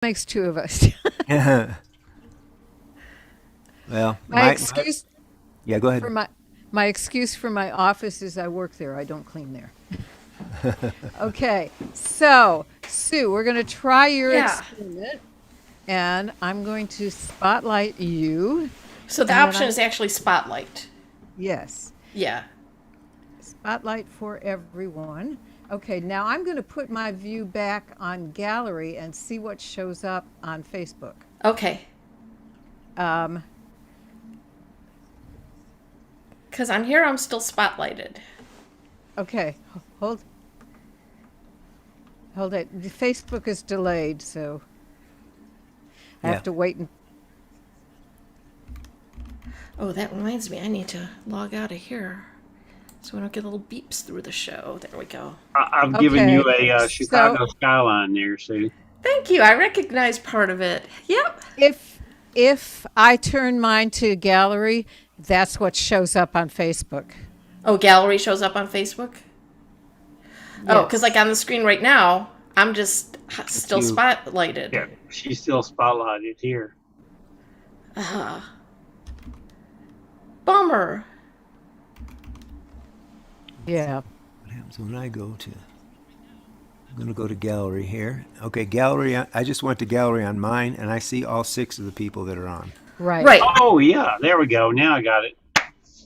makes two of us. Well, My excuse yeah, go for ahead. my excuse for my office is I work there. I don't clean there. Okay, so Sue, we're going to try your Yeah. experiment, and I'm going to spotlight you, So the and then option I'm is actually spotlight. yes, Yeah. spotlight for everyone. Okay, now I'm going to put my view back on gallery and see what shows up on Facebook. Okay. Um, Because on here I'm still spotlighted. okay, hold it. The Facebook is delayed, so I Yeah. have to wait. And Oh, that reminds me. I need to log out of here so we don't get little beeps through the show. There we go. I've given you okay, a so Chicago skyline there, Sue. Thank you. I recognize part of it. Yep. if if I turn mine to gallery, that's what shows up on Facebook. Oh, gallery shows up on Facebook? Oh, because like Yes. on the screen right now, I'm just It's still you. spotlighted. Yeah, she's still spotlighted here. Uh, Bummer. Yeah. What happens when I go to? I'm going to go to gallery here. Okay, gallery. I just went to gallery on mine, and I see all six of the people that are on. Right. Right. Oh yeah, there we go. Now I got it.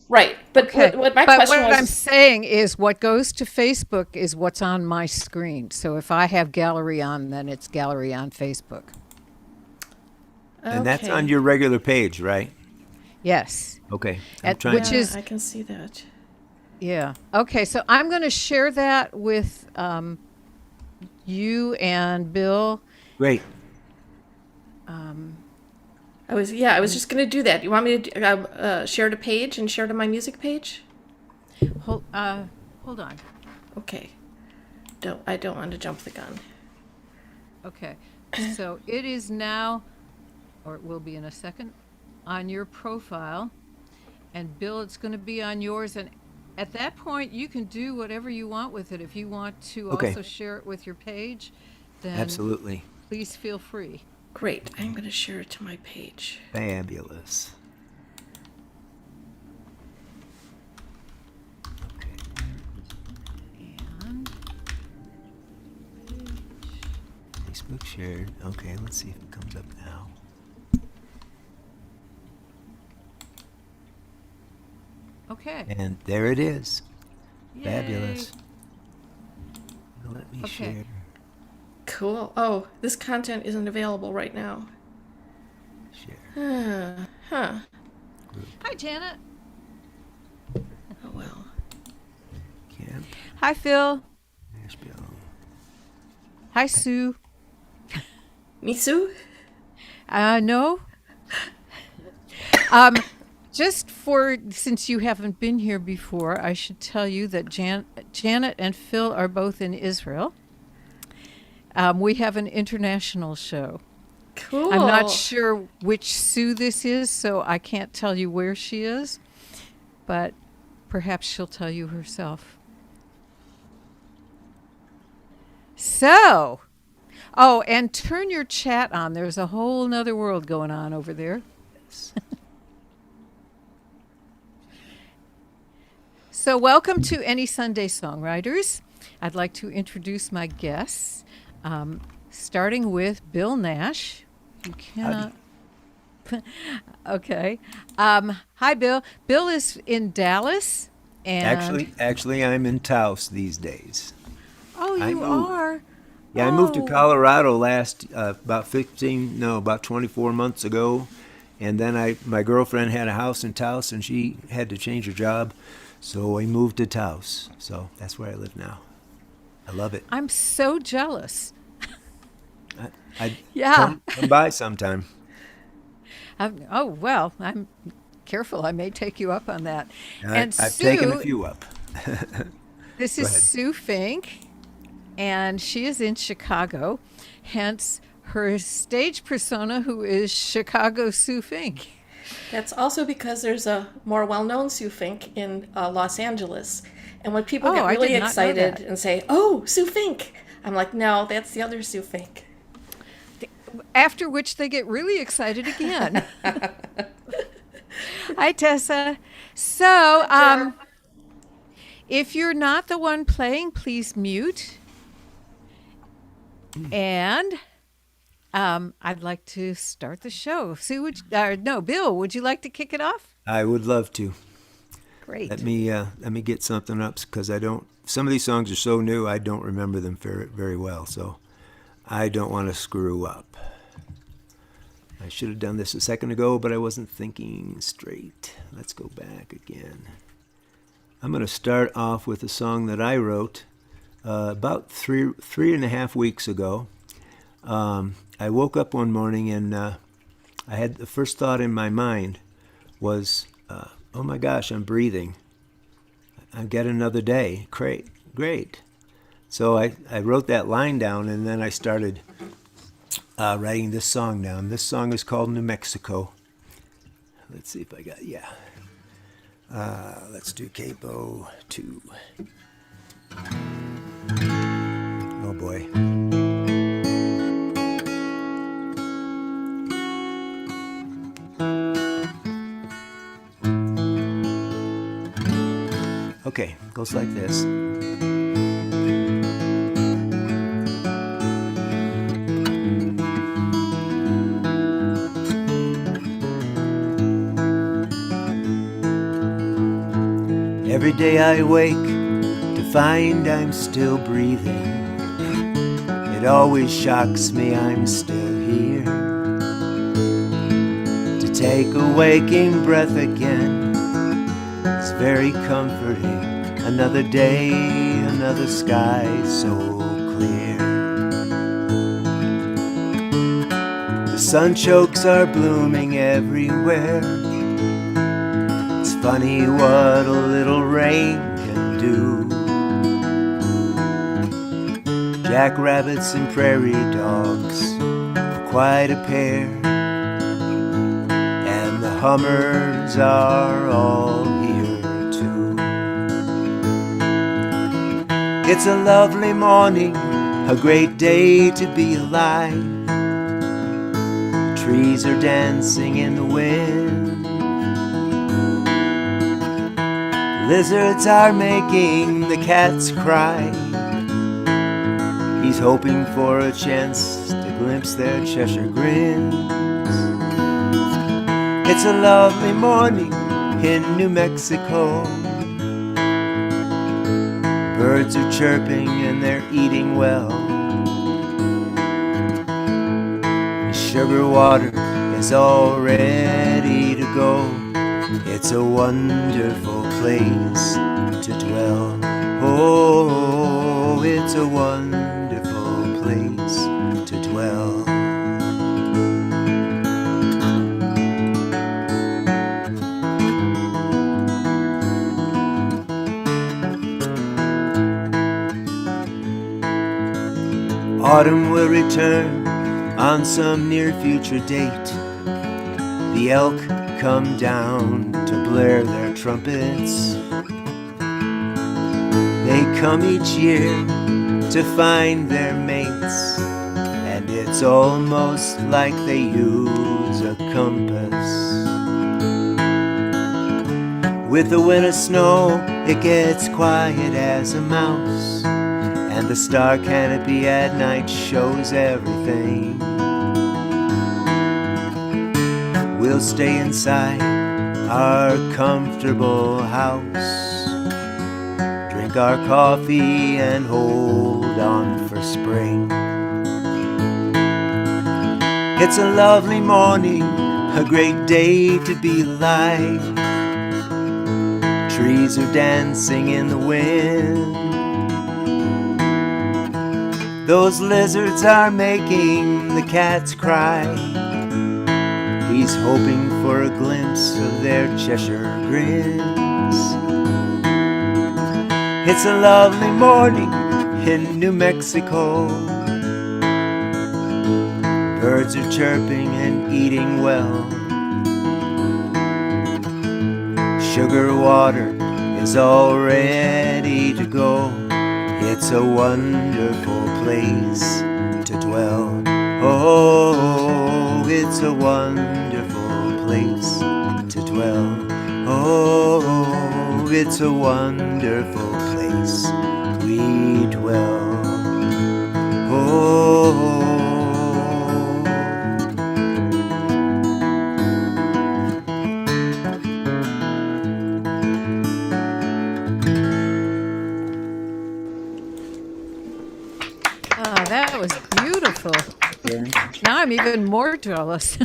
Right. But Okay. what my But question what I'm was, saying is what goes to Facebook is what's on my screen. So if I have gallery on, then it's gallery on Facebook. And that's on okay. your regular page, right? Yes. Okay. I'm At, trying which to. Yeah, is, I can see that. yeah. Okay. So I'm going to share that with you and Bill. Great. I was just gonna do that. You want me to share to page and share to my music page? Hold on. Okay. I don't want to jump the gun. Okay. So it is now, or it will be in a second, on your profile. And Bill, it's going to be on yours. And at that point, you can do whatever you want with it. If you want to Okay. also share it with your page, then Absolutely. please feel free. Great. I'm gonna share it to my page. Fabulous. And Facebook shared. Okay, let's see if it comes up now. okay. And there it is. Yay. Fabulous. Now let me Okay. share. Cool. Oh, this content isn't available right now. Share. Huh. Hi, Janet. Oh well. Camp. Hi, Phil. Nashville. Hi, Sue. Misu? No. Just since you haven't been here before, I should tell you that Janet and Phil are both in Israel. We have an international show. Cool. I'm not sure which Sue this is, so I can't tell you where she is, but perhaps she'll tell you herself. So, oh, and turn your chat on. There's a whole nother world going on over there. So, welcome to Any Sunday Songwriters. I'd like to introduce my guests, starting with Bill Nash. You cannot. Okay. Hi, Bill. Bill is in Dallas, and Actually, I'm in Taos these days. oh, I you moved. are. Yeah, I moved to Oh, Colorado about 24 months ago, and then my girlfriend had a house in Taos, and she had to change her job, so I moved to Taos. So that's where I live now. I love it. I'm so jealous. I Yeah. come by sometime. Oh well, I'm careful. I may take you up on that. And I've taken a Sue, few up. this Go is ahead. Sue Fink, and she is in Chicago. Hence her stage persona, who is Chicago Sue Fink. That's also because there's a more well-known Sue Fink in Los Angeles. And when people Oh, get I did really not know excited that. and say, "Oh, Sue Fink," I'm like, "No, that's the other Sue Fink." after which they get really excited again. Hi, Tessa. So, if you're not the one playing, please mute. And I'd like to start the show. Sue, no, Bill, would you like to kick it off? I would love to. Great. Let me get something up because I don't. Some of these songs are so new I don't remember them very well. So I don't want to screw up. I should have done this a second ago, but I wasn't thinking straight. Let's go back again. I'm going to start off with a song that I wrote about three and a half weeks ago. I woke up one morning and I had the first thought in my mind was, oh my gosh, I'm breathing. I get another day. Great. So I wrote that line down and then I started writing this song down. This song is called New Mexico. Let's see if I got, yeah. Let's do capo 2. Oh boy. Okay, goes like this. Every day I wake to find I'm still breathing. It always shocks me I'm still here. To take a waking breath again, it's very comforting. Another day, another sky so clear. The sunchokes are blooming everywhere. It's funny what a little rain can do. Jackrabbits and prairie dogs are quite a pair, and the hummers are all here too. It's a lovely morning, a great day to be alive. Trees are dancing in the wind. Lizards are making the cats cry. He's hoping for a chance to glimpse their Cheshire grins. It's a lovely morning in New Mexico. Birds are chirping and they're eating well. The sugar water is all ready to go. It's a wonderful place to dwell. Oh, it's a wonderful place to dwell. Autumn will return on some near future date. The elk come down to blare their trumpets. They come each year to find their mates, and it's almost like they use a compass. With the winter snow, it gets quiet as a mouse, and the star canopy at night shows everything. We'll stay inside our comfortable house, drink our coffee and hold on for spring. It's a lovely morning, a great day to be alive. Trees are dancing in the wind. Those lizards are making the cats cry. He's hoping for a glimpse of their Cheshire grins. It's a lovely morning in New Mexico. Birds are chirping and eating well. Sugar water is all ready to go. It's a wonderful place to dwell. Oh, it's a wonderful place to dwell. Oh, it's a wonderful place we dwell. Oh. Oh, that was beautiful. Now I'm even more jealous.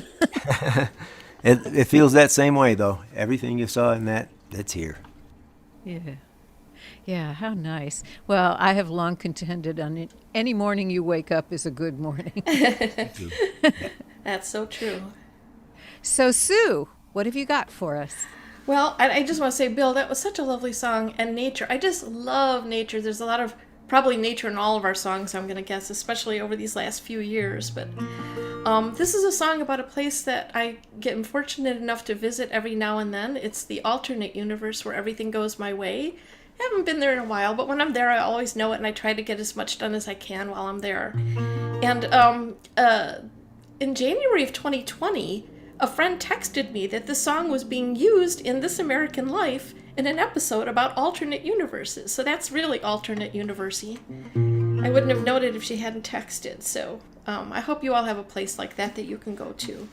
It feels that same way, though. Everything you saw in that's here. Yeah. Yeah, how nice. Well, I have long contended on it. Any morning you wake up is a good morning. That's so true. So, Sue, what have you got for us? Well, I just want to say, Bill, that was such a lovely song. And nature. I just love nature. There's a lot of probably nature in all of our songs, I'm going to guess, especially over these last few years. But this is a song about a place that I get fortunate enough to visit every now and then. It's the alternate universe where everything goes my way. I haven't been there in a while, but when I'm there, I always know it, and I try to get as much done as I can while I'm there. And in January of 2020, a friend texted me that the song was being used in This American Life in an episode about alternate universes. So that's really alternate universi. I wouldn't have noted if she hadn't texted. So I hope you all have a place like that you can go to.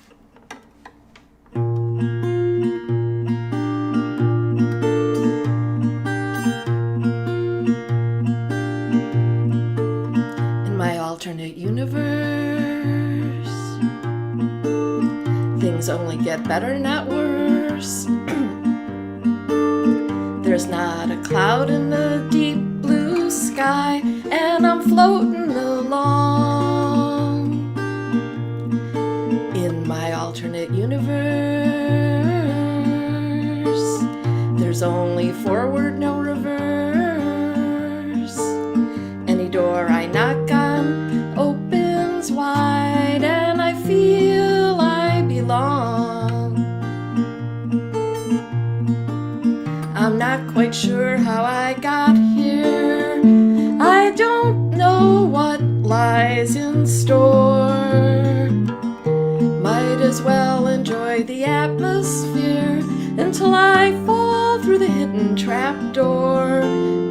In my alternate universe, things only get better, not worse. There's not a cloud in the deep blue sky, and I'm floating along. In my alternate universe, there's only forward, no reverse. Any door I knock on opens wide, and I feel I belong. I'm not quite sure how I got here. I don't know what lies in store. Might as well enjoy the atmosphere until I fall through the hidden trapdoor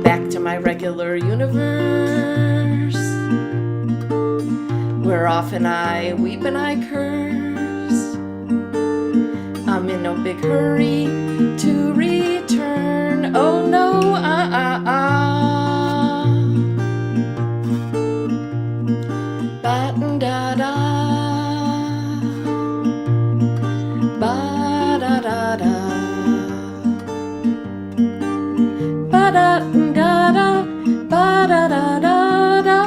back to my regular universe, where often I weep and I curse. I'm in no big hurry to return. Oh no, Ba-da-da. Ba-da-da-da. Ba-da-da-da. Ba-da-da-da-da-da.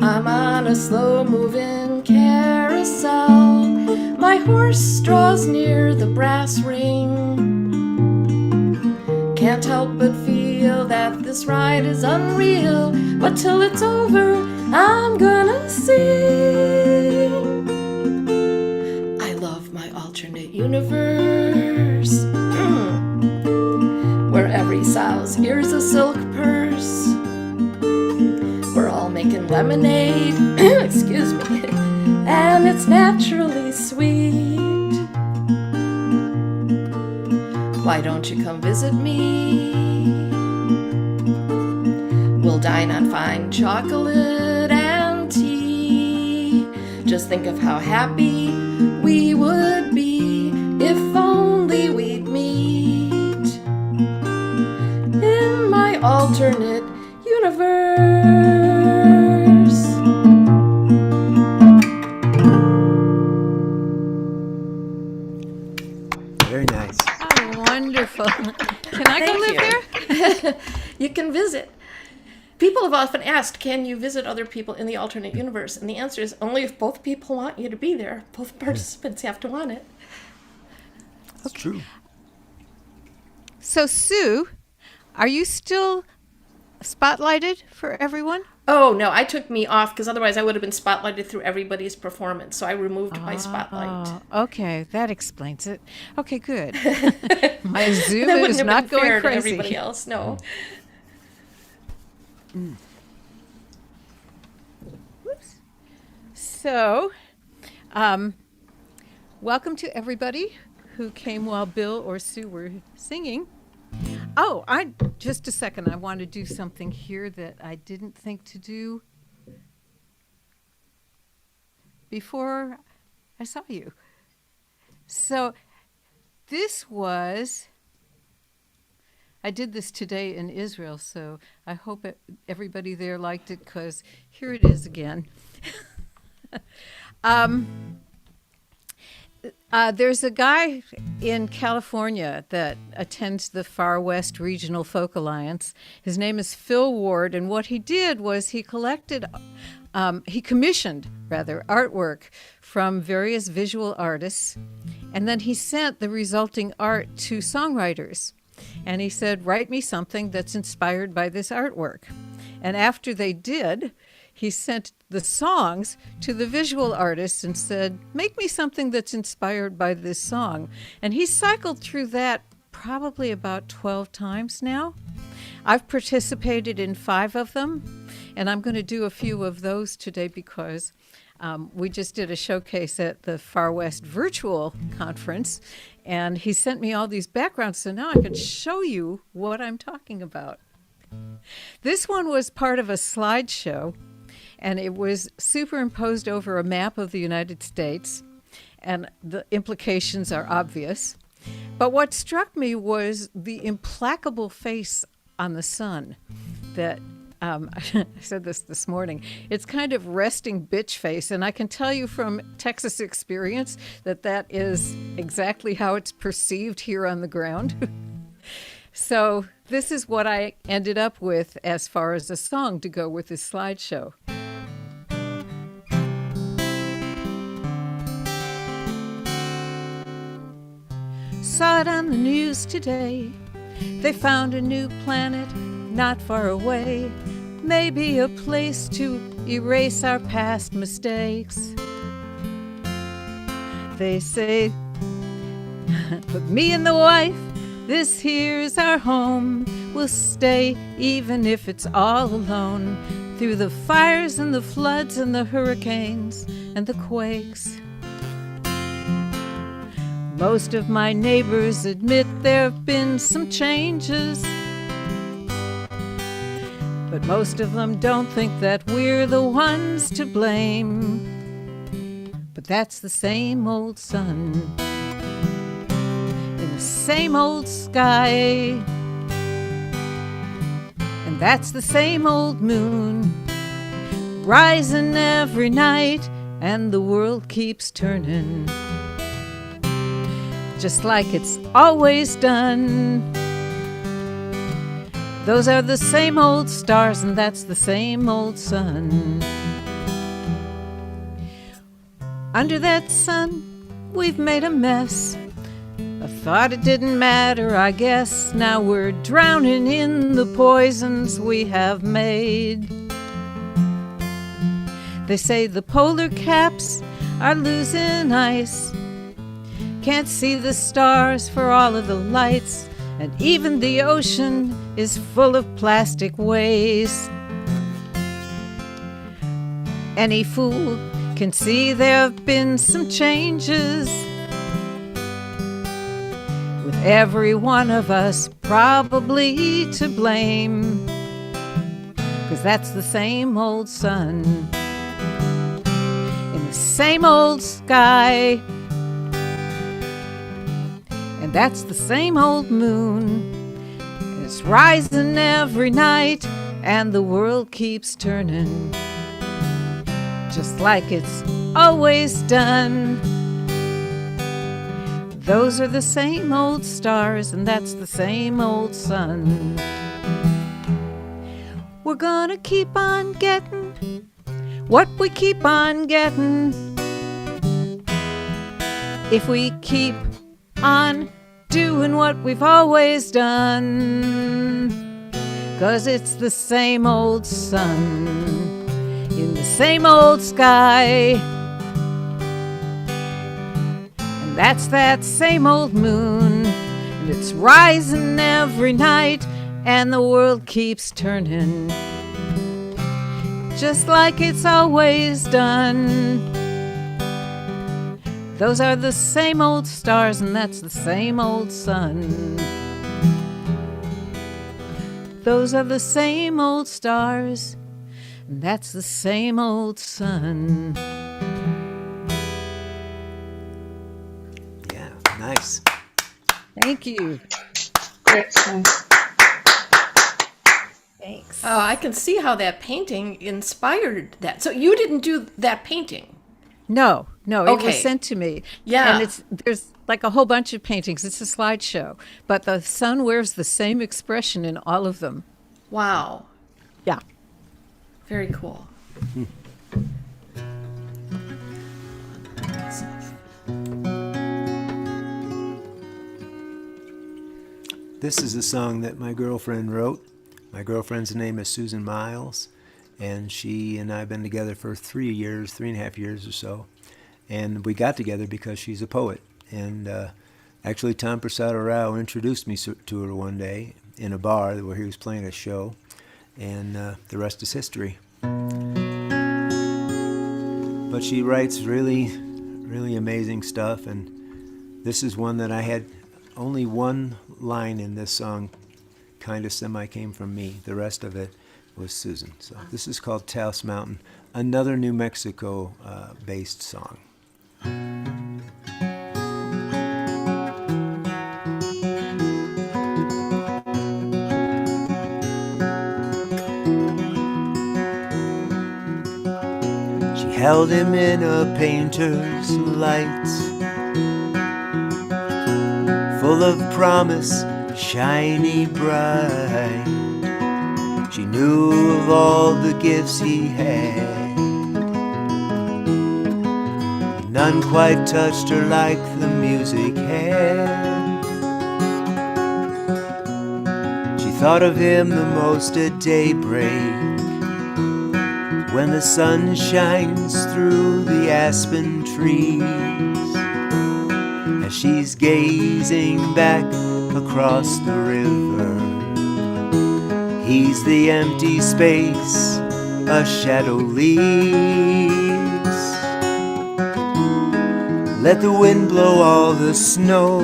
I'm on a slow-moving carousel. My horse draws near the brass ring. Can't help but feel that this ride is unreal, but till it's over, I'm gonna sing. I love my alternate universe, where every sow's ear's a silk purse. We're all making lemonade, excuse me, and it's naturally sweet. Why don't you come visit me? We'll dine on fine chocolate and tea. Just think of how happy we would be if only we'd meet in my alternate universe. Very nice. Oh, wonderful. Can I go Thank live you. there? You can visit. People have often asked, can you visit other people in the alternate universe? And the answer is only if both people want you to be there. Both participants have to want it. That's true. So, Sue, are you still spotlighted for everyone? Oh, no, I took me off because otherwise I would have been spotlighted through everybody's performance. So I removed my spotlight. Oh, okay, that explains it. Okay, good. My Zoom That wouldn't is have not been fair going to everybody crazy. else. No. Whoops. So, welcome to everybody who came while Bill or Sue were singing. Oh, just a second. I want to do something here that I didn't think to do before I saw you. So, I did this today in Israel, so I hope everybody there liked it, because here it is again. There's a guy in California that attends the Far West Regional Folk Alliance. His name is Phil Ward, and what he did was he commissioned artwork from various visual artists, and then he sent the resulting art to songwriters. And he said, write me something that's inspired by this artwork. And after they did, he sent the songs to the visual artists and said, make me something that's inspired by this song. And he cycled through that probably about 12 times now. I've participated in 5 of them, and I'm going to do a few of those today because we just did a showcase at the Far West Virtual Conference, and he sent me all these backgrounds, so now I can show you what I'm talking about. This one was part of a slideshow, and it was superimposed over a map of the United States, and the implications are obvious. But what struck me was the implacable face on the sun that I said this morning. It's kind of resting bitch face, and I can tell you from Texas experience that is exactly how it's perceived here on the ground. So this is what I ended up with as far as a song to go with this slideshow. Saw it on the news today. They found a new planet not far away. Maybe a place to erase our past mistakes. They say, but me and the wife, this here's our home. We'll stay even if it's all alone. Through the fires and the floods and the hurricanes and the quakes. Most of my neighbors admit there have been some changes, but most of them don't think that we're the ones to blame. But that's the same old sun in the same old sky, and that's the same old moon rising every night, and the world keeps turning just like it's always done. Those are the same old stars, and that's the same old sun. Under that sun, we've made a mess. I thought it didn't matter, I guess. Now we're drowning in the poisons we have made. They say the polar caps are losing ice. Can't see the stars for all of the lights, and even the ocean is full of plastic waste. Any fool can see there have been some changes, with every one of us probably to blame, 'cause that's the same old sun in the same old sky. And that's the same old moon. It's rising every night, and the world keeps turning just like it's always done. Those are the same old stars, and that's the same old sun. We're gonna keep on getting what we keep on getting if we keep on doing what we've always done. 'Cause it's the same old sun in the same old sky, and that's that same old moon, and it's rising every night, and the world keeps turning just like it's always done. Those are the same old stars, and that's the same old sun. Those are the same old stars, and that's the same old sun. Yeah, nice. Thank you. Great song. Thanks. Oh, I can see how that painting inspired that. So you didn't do that painting? No, it Okay. was sent to me. Yeah. And there's like a whole bunch of paintings. It's a slideshow. But the sun wears the same expression in all of them. Wow. Yeah. Very cool. This is a song that my girlfriend wrote. My girlfriend's name is Susan Miles, and she and I have been together for 3.5 years or so. And we got together because she's a poet. And actually, Tom Prasad Rao introduced me to her one day in a bar where he was playing a show, and the rest is history. But she writes really, really amazing stuff, and this is one that I had only one line in this song kind of semi came from me. The rest of it was Susan. So this is called Taos Mountain, another New Mexico based song. She held him in a painter's light, full of promise, shiny bright. She knew of all the gifts he had. None quite touched her like the music had. She thought of him the most at daybreak, when the sun shines through the aspen trees, as she's gazing back across the river. He's the empty space a shadow leaves. Let the wind blow all the snow.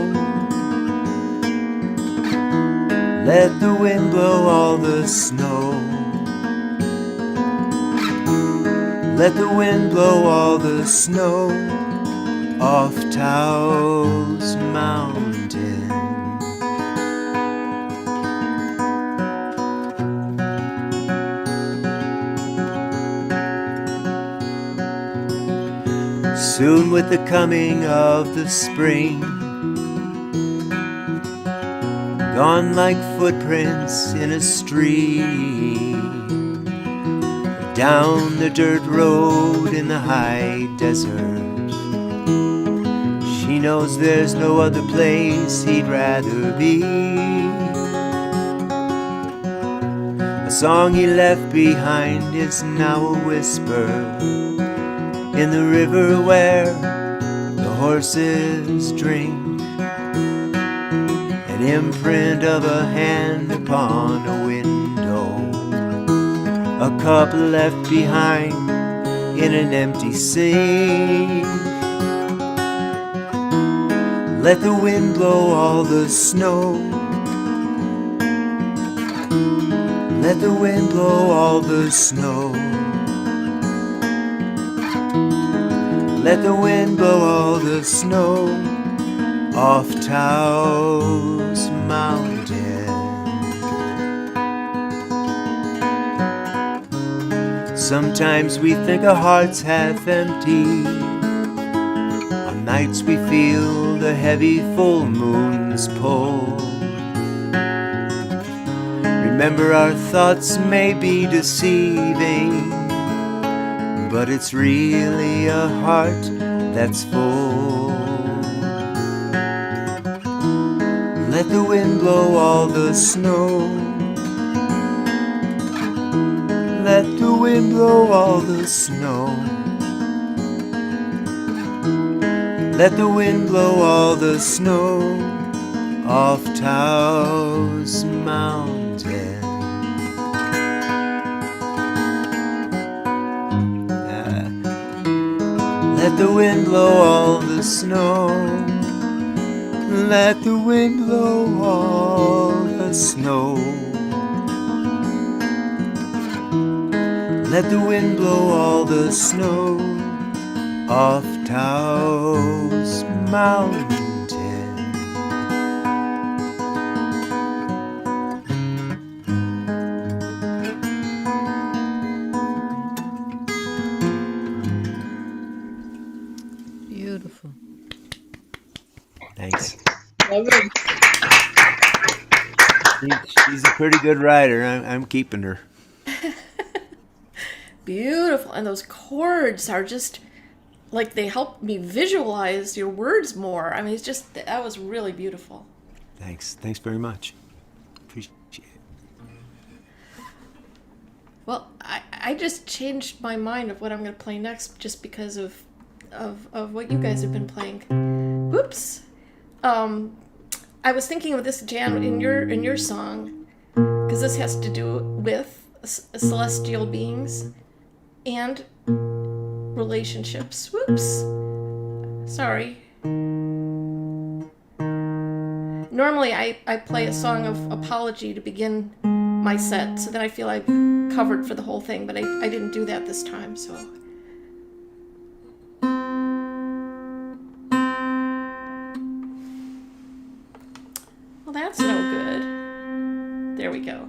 Let the wind blow all the snow. Let the wind blow all the snow off Taos Mountain. Soon with the coming of the spring, gone like footprints in a stream, down the dirt road in the high desert. She knows there's no other place he'd rather be. A song he left behind is now a whisper in the river where the horses drink, an imprint of a hand upon a window, a cup left behind in an empty sink. Let the wind blow all the snow. Let the wind blow all the snow. Let the wind blow all the snow off Taos Mountain. Sometimes we think our hearts half empty, on nights we feel the heavy full moon's pull. Remember, our thoughts may be deceiving, but it's really a heart that's full. Let the wind blow all the snow. Let the wind blow all the snow. Let the wind blow all the snow off Taos Mountain. Let the wind blow all the snow. Let the wind blow all the snow. Let the wind blow all the snow off Taos Mountain. Beautiful. Thanks. Love it. She's a pretty good writer. I'm keeping her. Beautiful. And those chords are just like they help me visualize your words more. I mean, it's just, that was really beautiful. Thanks. Thanks very much. Appreciate it. Well, I just changed my mind of what I'm going to play next just because of what you guys have been playing. Whoops. I was thinking of this, Jan, in your song, because this has to do with celestial beings and relationships. Whoops. Sorry. Normally I play a song of apology to begin my set, so that I feel I'm covered for the whole thing, but I didn't do that this time, so. Well, that's no good. There we go.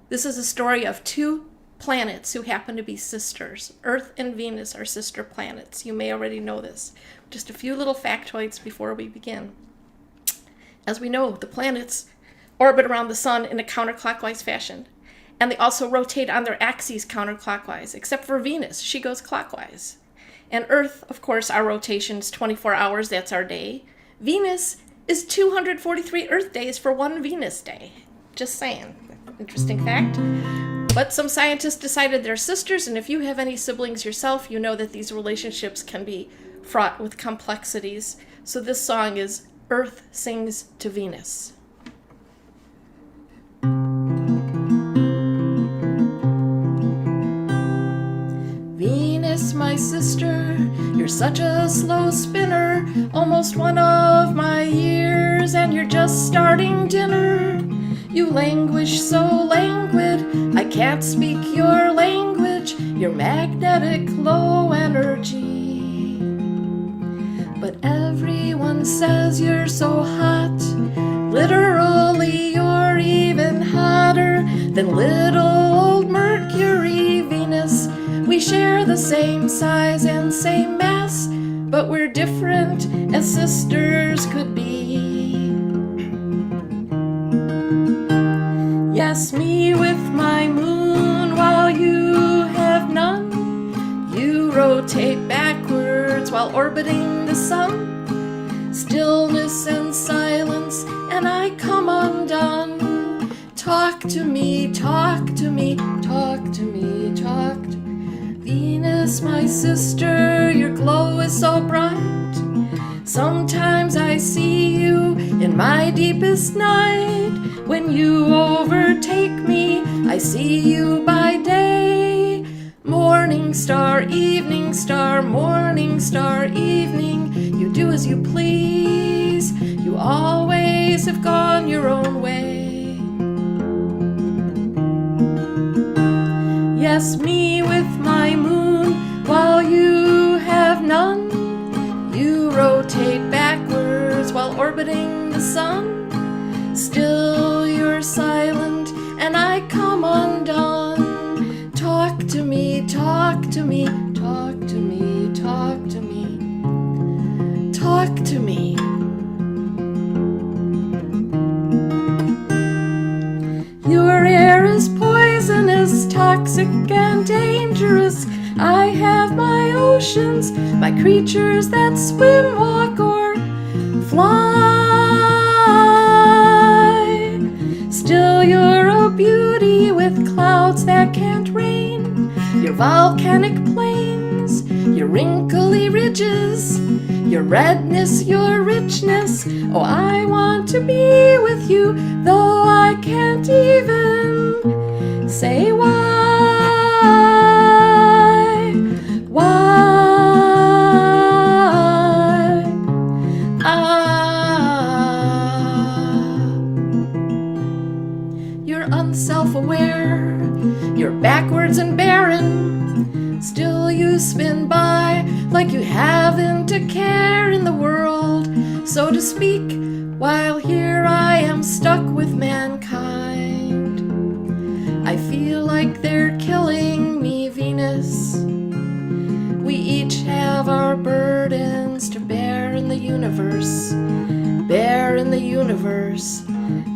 This is a story of two planets who happen to be sisters. Earth and Venus are sister planets. You may already know this. Just a few little factoids before we begin. As we know, the planets orbit around the sun in a counterclockwise fashion, and they also rotate on their axes counterclockwise, except for Venus. She goes clockwise. And Earth, of course, our rotation is 24 hours. That's our day. Venus is 243 Earth days for one Venus day. Just saying. Interesting fact. But some scientists decided they're sisters, and if you have any siblings yourself, you know that these relationships can be fraught with complexities. So this song is Earth Sings to Venus. Venus, my sister, you're such a slow spinner, almost one of my years, and you're just starting dinner. You languish so languid, I can't speak your language, you're magnetic, low energy. But everyone says you're so hot, literally you're even hotter than little old Mercury, Venus. We share the same size and same mass, but we're different as sisters could be. Yes, me with my moon while you have none. You rotate backwards while orbiting the sun. Stillness and silence, and I come undone. Talk to me, talk to me, talk to me, talk to me. Venus, my sister, your glow is so bright. Sometimes I see you in my deepest night. When you overtake me, I see you by day. Morning star, evening star, morning star, evening. You do as you please. You always have gone your own way. Yes, me with my moon while you have none. You rotate backwards while orbiting the sun. Still you're silent, and I come undone. Talk to me, talk to me, talk to me, talk to me, talk to me. Your air is poisonous, toxic and dangerous. I have my oceans, my creatures that swim, walk, or fly. Still you're a beauty with clouds that can't rain. Your volcanic plains, your wrinkly ridges, your redness, your richness. Oh, I want to be with you, though I can't even say why. there. You're backwards and barren, still you spin by like you haven't a care in the world, so to speak, while here I am stuck with mankind. I feel like they're killing me, Venus. We each have our burdens to bear in the universe, bear in the universe,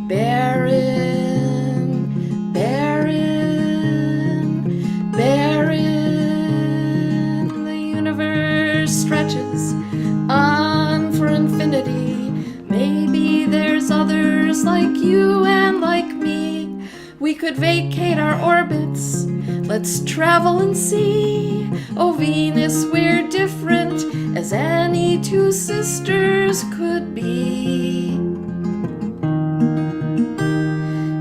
bear in, bear in, bear in. The universe stretches on for infinity. Maybe there's others like you and like me. We could vacate our orbits. Let's travel and see. Oh, Venus, we're different as any two sisters could be.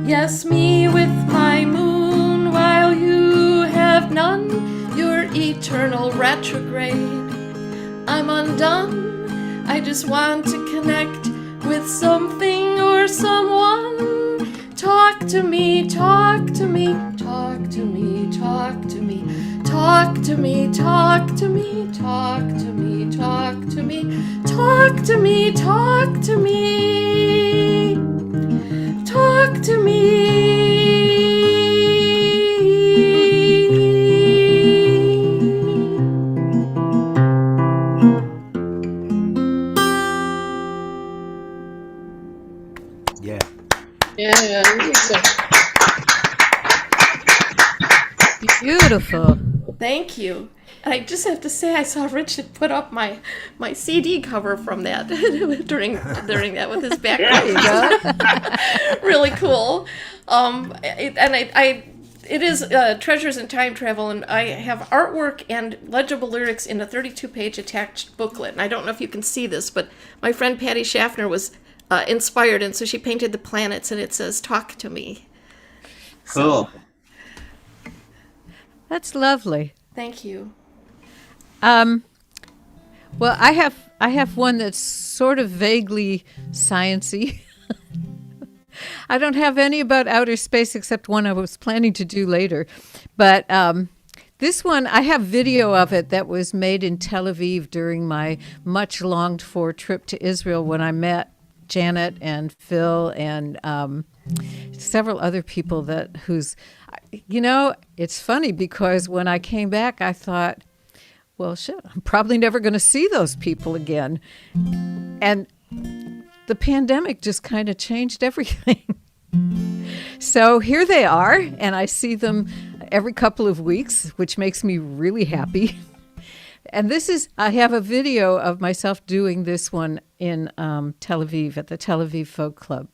Yes, me with my moon, while you have none. You're eternal retrograde. I'm undone. I just want to connect with something or someone. Talk to me, talk to me, talk to me, talk to me, talk to me, talk to me, talk to me, talk to me, talk to me, talk to me, talk to me. Yeah. Yeah, Beautiful. thank you. I just have to say, I saw Richard put up my CD cover from that during that with his background. Really cool. It is Treasures in Time Travel, and I have artwork and legible lyrics in a 32-page attached booklet. And I don't know if you can see this, but my friend Patty Schaffner was inspired, and so she painted the planets, and it says "Talk to me." Cool. That's lovely. Thank you. Well, I have one that's sort of vaguely sciencey. I don't have any about outer space except one I was planning to do later. But this one, I have video of it that was made in Tel Aviv during my much longed for trip to Israel when I met Janet and Phil and several other people it's funny because when I came back, I thought, well, shit, I'm probably never going to see those people again. And the pandemic just kind of changed everything. So here they are, and I see them every couple of weeks, which makes me really happy. And I have a video of myself doing this one in Tel Aviv at the Tel Aviv Folk Club.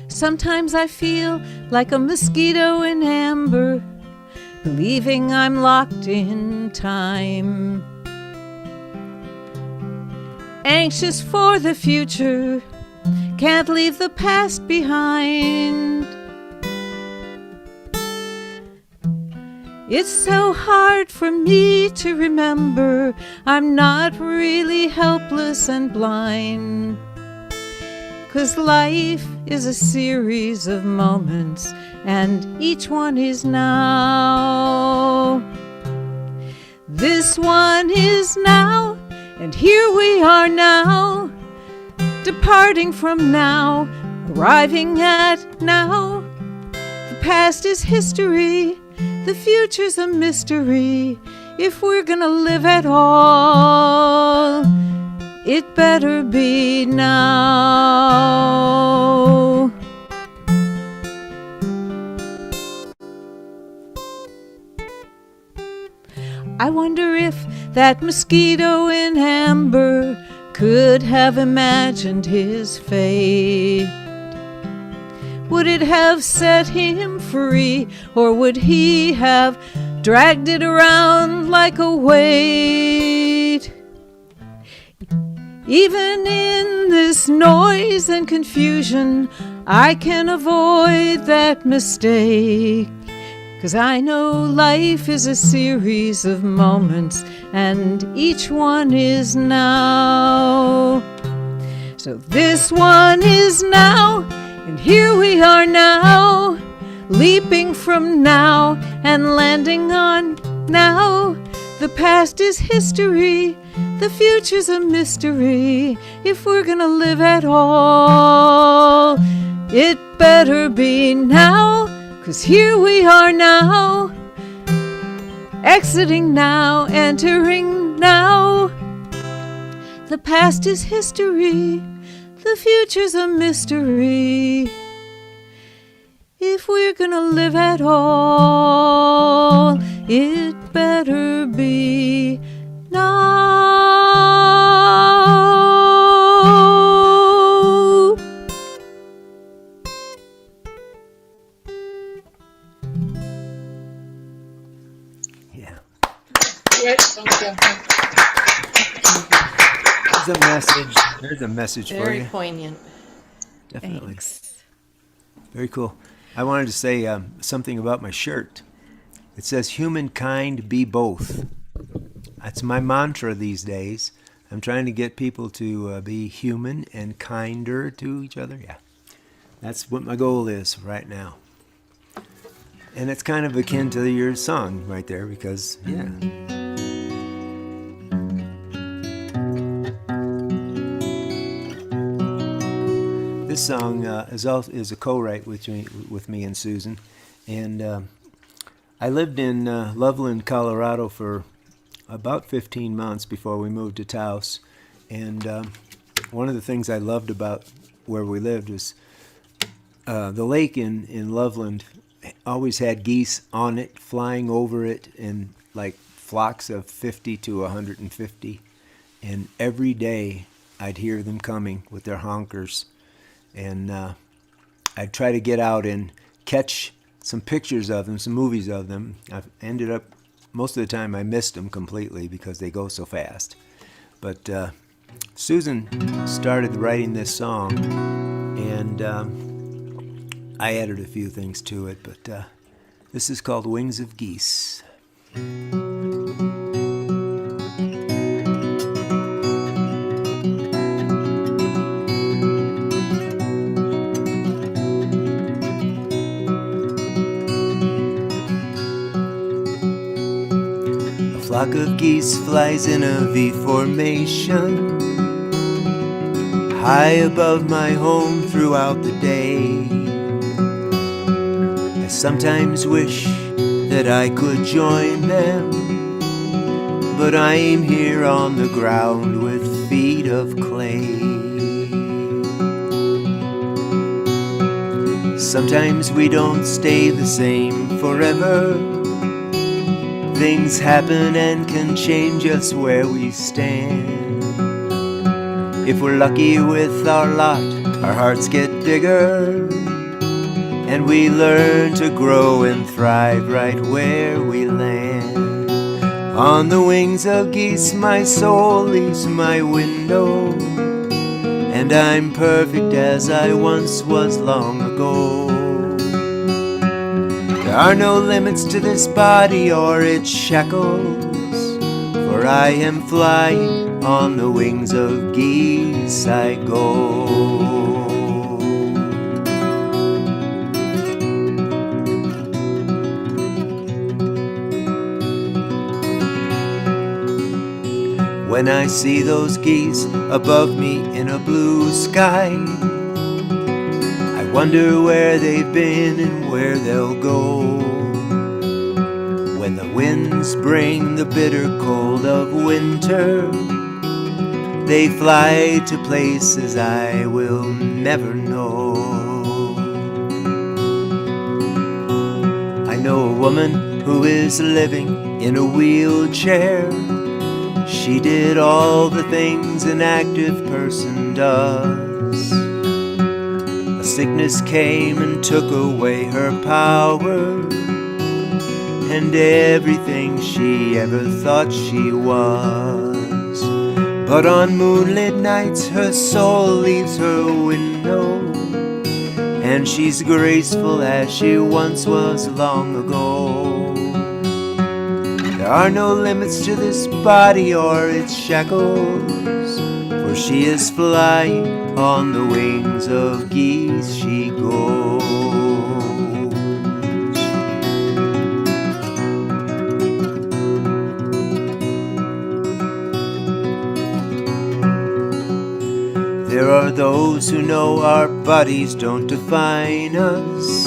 Sometimes I feel like a mosquito in amber, believing I'm locked in time. Anxious for the future, can't leave the past behind. It's so hard for me to remember I'm not really helpless and blind. 'Cause life is a series of moments, and each one is now. This one is now, and here we are now, departing from now, arriving at now. The past is history, the future's a mystery. If we're gonna live at all, it better be now. I wonder if that mosquito in amber could have imagined his fate. Would it have set him free, or would he have dragged it around like a weight? Even in this noise and confusion, I can avoid that mistake. 'Cause I know life is a series of moments, and each one is now. So this one is now, and here we are now, leaping from now and landing on now. The past is history, the future's a mystery. If we're gonna live at all, it better be now, 'cause here we are now, exiting now, entering now. The past is history, the future's a mystery. If we're gonna live at all, it better be now. Yeah. Great. Thank you. There's a message. There's a message for Very you. poignant. Definitely. Thanks. Very cool. I wanted to say something about my shirt. It says, "Humankind be both." That's my mantra these days. I'm trying to get people to be human and kinder to each other. Yeah. That's what my goal is right now. And it's kind of akin to your song right there because, yeah. This song is a co-write with me and Susan. And I lived in Loveland, Colorado for about 15 months before we moved to Taos. And one of the things I loved about where we lived was the lake in Loveland always had geese on it, flying over it in like flocks of 50 to 150. And every day I'd hear them coming with their honkers. And I'd try to get out and catch some pictures of them, some movies of them. I've ended up, most of the time I missed them completely because they go so fast. But Susan started writing this song, and I added a few things to it, but this is called Wings of Geese. A flock of geese flies in a V formation, high above my home throughout the day. I sometimes wish that I could join them, but I'm here on the ground with feet of clay. Sometimes we don't stay the same forever. Things happen and can change us where we stand. If we're lucky with our lot, our hearts get bigger, and we learn to grow and thrive right where we land. On the wings of geese, my soul leaves my window, and I'm perfect as I once was long ago. There are no limits to this body or its shackles, for I am flying on the wings of geese I go. When I see those geese above me in a blue sky, I wonder where they've been and where they'll go. When the winds bring the bitter cold of winter, they fly to places I will never know. I know a woman who is living in a wheelchair. She did all the things an active person does. A sickness came and took away her power, and everything she ever thought she was. But on moonlit nights her soul leaves her window, and she's graceful as she once was long ago. There are no limits to this body or its shackles, for she is flying on the wings of geese she goes. There are those who know our bodies don't define us.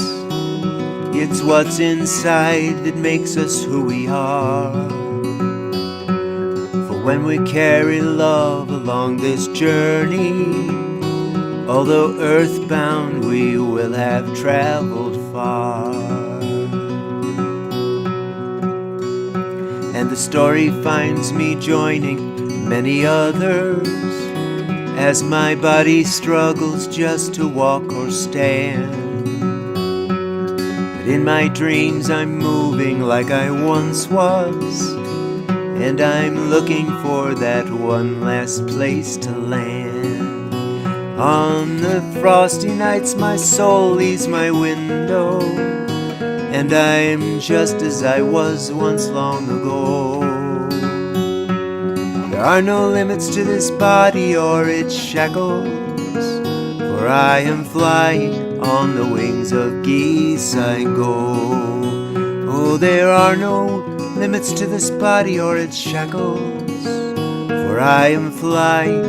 It's what's inside that makes us who we are. For when we carry love along this journey, although earthbound we will have traveled far. And the story finds me joining many others as my body struggles just to walk or stand. But in my dreams I'm moving like I once was, and I'm looking for that one last place to land. On the frosty nights my soul leaves my window, and I'm just as I was once long ago. There are no limits to this body or its shackles, for I am flying on the wings of geese I go. Oh, there are no limits to this body or its shackles, for I am flying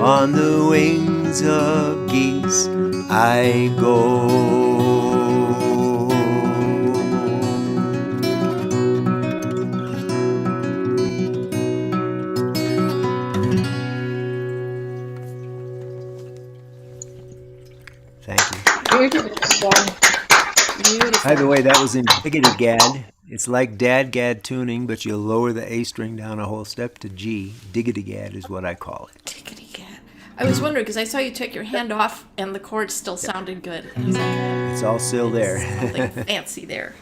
on the wings of geese I go. Thank you. Beautiful song. Beautiful. By the way, that was in Diggity-Gad. It's like Dad-Gad tuning, but you lower the A string down a whole step to G. Diggity-Gad is what I call it. Tickety-cat. I was wondering because I saw you take your hand off and the chords still sounded good. I was like, It's all still there. something fancy there.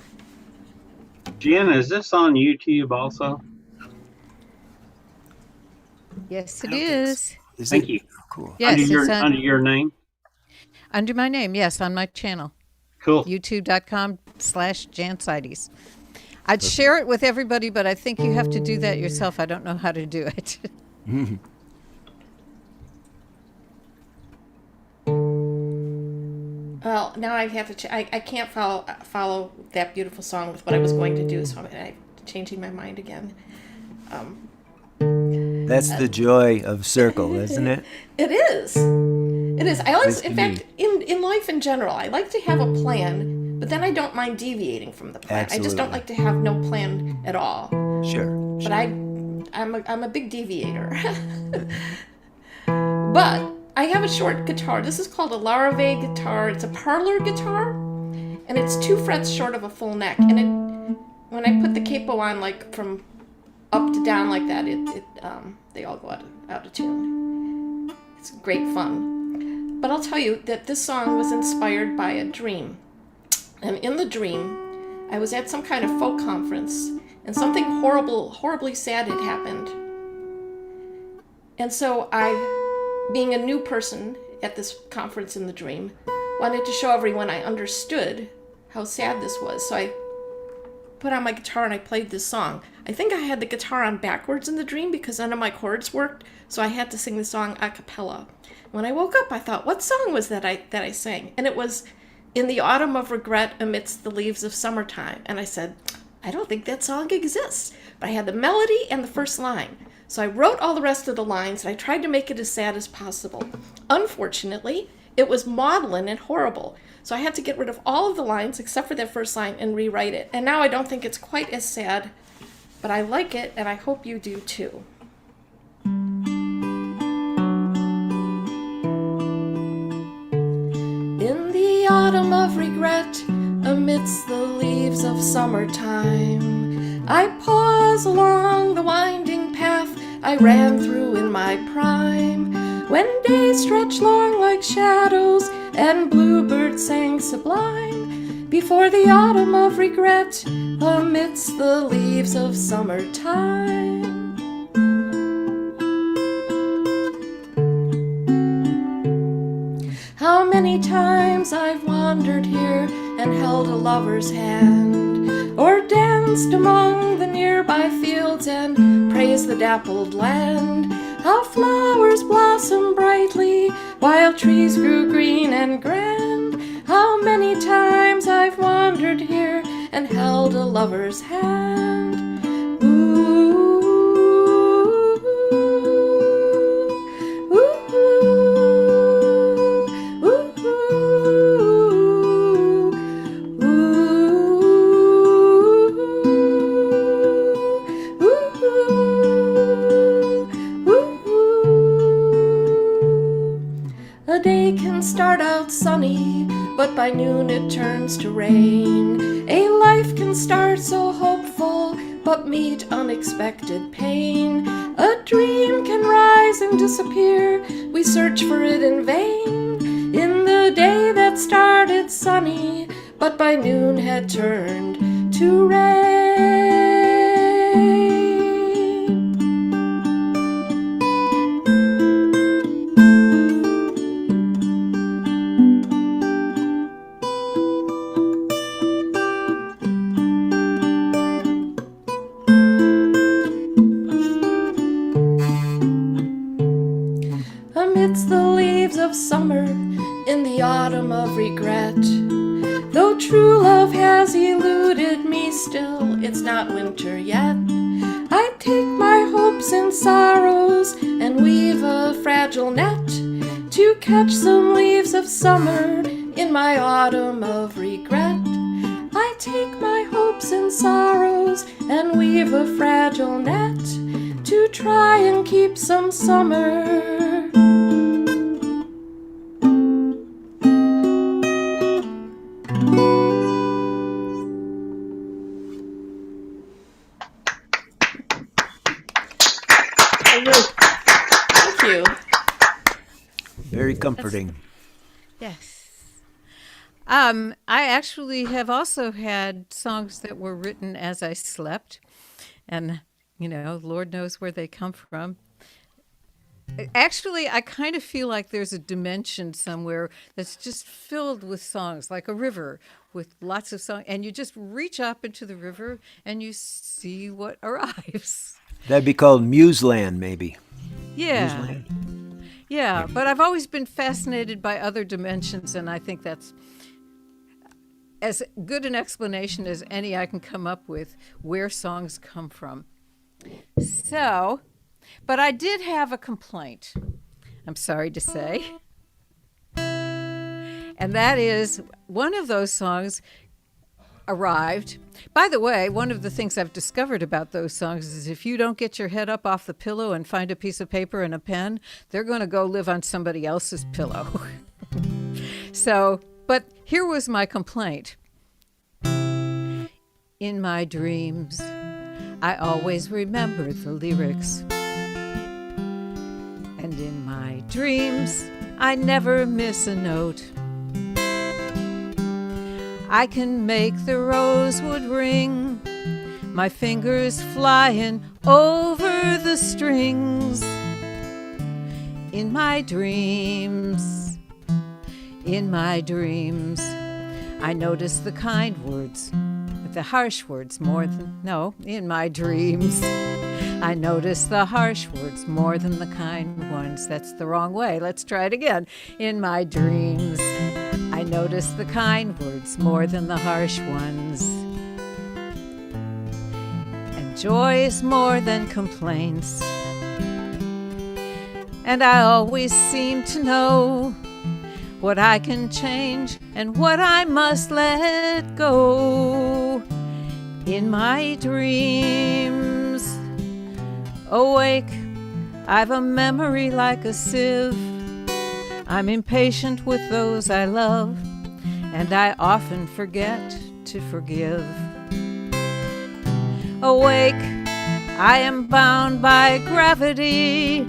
Jen, is this on YouTube also? Yes, it don't think so. is. Is Thank it? you. Cool. Yes, it's Under your name? under my name. Yes, on my channel. Cool. youtube.com/JanCites. I'd share it with everybody, but I think you have to do that yourself. I don't know how to do it. Well, now I have to. I can't follow that beautiful song with what I was going to do, so I'm changing my mind again. That's the joy of Circle, isn't it? It is. It is. I always, Is in to fact, in life in general, I like to have a plan, but then I don't mind deviating from the plan. I just don't Absolutely. like to have no plan at all. Sure. But I'm a big deviator. But I have a short guitar. This is called a Larrivee guitar. It's a parlor guitar, and it's 2 frets short of a full neck. And when I put the capo on, like from up to down like that, they all go out of tune. It's great fun. But I'll tell you that this song was inspired by a dream. And in the dream, I was at some kind of folk conference, and something horribly sad had happened. And so I, being a new person at this conference in the dream, wanted to show everyone I understood how sad this was. So I put on my guitar and I played this song. I think I had the guitar on backwards in the dream because none of my chords worked, so I had to sing the song a cappella. When I woke up, I thought, what song was that I sang? And it was In the Autumn of Regret Amidst the Leaves of Summertime. And I said, I don't think that song exists. But I had the melody and the first line. So I wrote all the rest of the lines and I tried to make it as sad as possible. Unfortunately, it was maudlin and horrible. So I had to get rid of all of the lines except for that first line and rewrite it. And now I don't think it's quite as sad, but I like it and I hope you do too. In the autumn of regret, amidst the leaves of summertime, I pause along the winding path I ran through in my prime, when days stretched long like shadows and bluebirds sang sublime, before the autumn of regret, amidst the leaves of summertime. How many times I've wandered here and held a lover's hand, or danced among the nearby fields and praised the dappled land. How flowers blossom brightly while trees grew green and grand. How many times I've wandered here and held a lover's hand. Ooh, ooh, ooh, ooh, A day can start out sunny, but by noon it turns to rain. A life can start so hopeful, but meet unexpected pain. A dream can rise and disappear, we search for it in vain. In the day that started sunny, but by noon had turned to rain. Amidst the leaves of summer, in the autumn of regret, though true love has eluded me, still it's not winter yet. I take my hopes and sorrows and weave a fragile net to catch some leaves of summer in my autumn of regret. I take my hopes and sorrows and weave a fragile net to try and keep some summer. Thank you. Very comforting. Yes. I actually have also had songs that were written as I slept, and Lord knows where they come from. Actually, I kind of feel like there's a dimension somewhere that's just filled with songs, like a river with lots of songs, and you just reach up into the river and you see what arrives. That'd be called Museland, maybe. Yeah. Museland. Yeah, but I've always been fascinated by other dimensions, and I think that's as good an explanation as any I can come up with where songs come from. So, but I did have a complaint, I'm sorry to say. And that is one of those songs arrived. By the way, one of the things I've discovered about those songs is if you don't get your head up off the pillow and find a piece of paper and a pen, they're going to go live on somebody else's pillow. So, but here was my complaint. In my dreams, I always remember the lyrics. And in my dreams, I never miss a note. I can make the rosewood ring, my fingers flying over the strings. In my dreams, I notice the kind words, the harsh words more than, no, in my dreams. I notice the harsh words more than the kind ones. That's the wrong way. Let's try it again. In my dreams, I notice the kind words more than the harsh ones. And joy is more than complaints. And I always seem to know what I can change and what I must let go. In my dreams, awake, I've a memory like a sieve. I'm impatient with those I love, and I often forget to forgive. Awake, I am bound by gravity.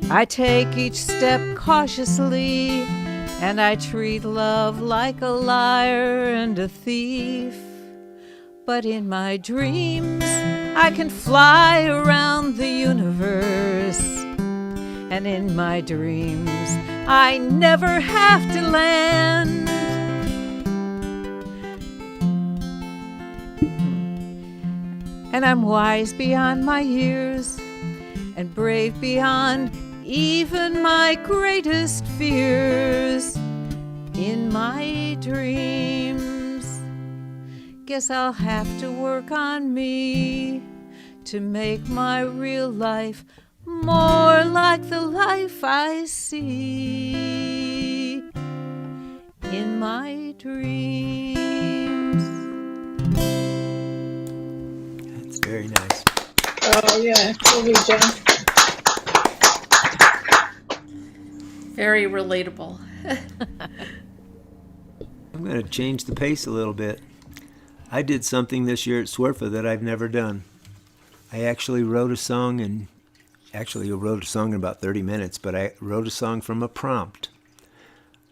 I take each step cautiously, and I treat love like a liar and a thief. But in my dreams, I can fly around the universe. And in my dreams, I never have to land. And I'm wise beyond my years, and brave beyond even my greatest fears. In my dreams, guess I'll have to work on me to make my real life more like the life I see in my dreams. That's very nice. Oh, yeah. Love you, John. Very relatable. I'm going to change the pace a little bit. I did something this year at Swerfa that I've never done. I actually wrote a song in about 30 minutes, but I wrote a song from a prompt.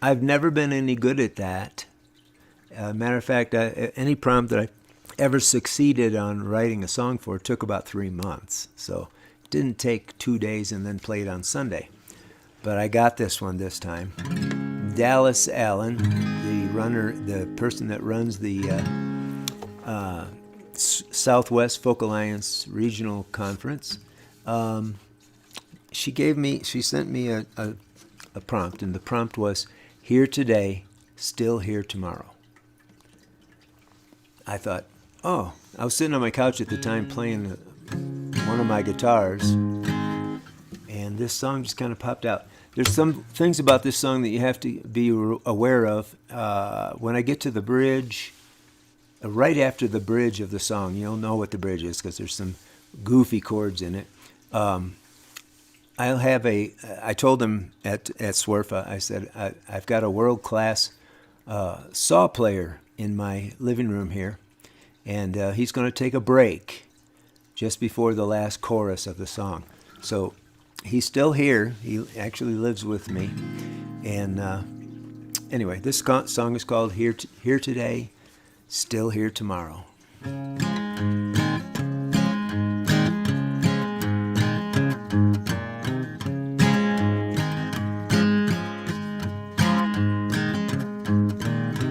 I've never been any good at that. Matter of fact, any prompt that I ever succeeded on writing a song for took about 3 months. So it didn't take 2 days and then play it on Sunday. But I got this one this time. Dallas Allen, the person that runs the Southwest Folk Alliance Regional Conference, she sent me a prompt, and the prompt was, "Here today, still here tomorrow." I thought, I was sitting on my couch at the time playing one of my guitars, and this song just kind of popped out. There's some things about this song that you have to be aware of. When I get to the bridge, right after the bridge of the song, you'll know what the bridge is because there's some goofy chords in it. I told them at Swerfa, I said, I've got a world-class saw player in my living room here, and he's going to take a break just before the last chorus of the song. So he's still here. He actually lives with me. And anyway, this song is called Here Today, Still Here Tomorrow.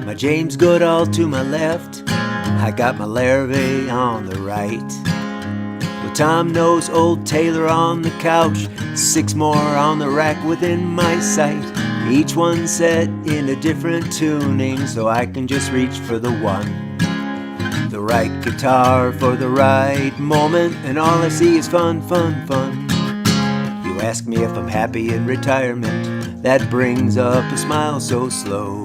My James Goodall to my left, I got my Larrabee on the right. With Tom knows old Taylor on the couch, 6 more on the rack within my sight. Each one set in a different tuning, so I can just reach for the one. The right guitar for the right moment, and all I see is fun, fun, fun. You ask me if I'm happy in retirement, that brings up a smile so slow.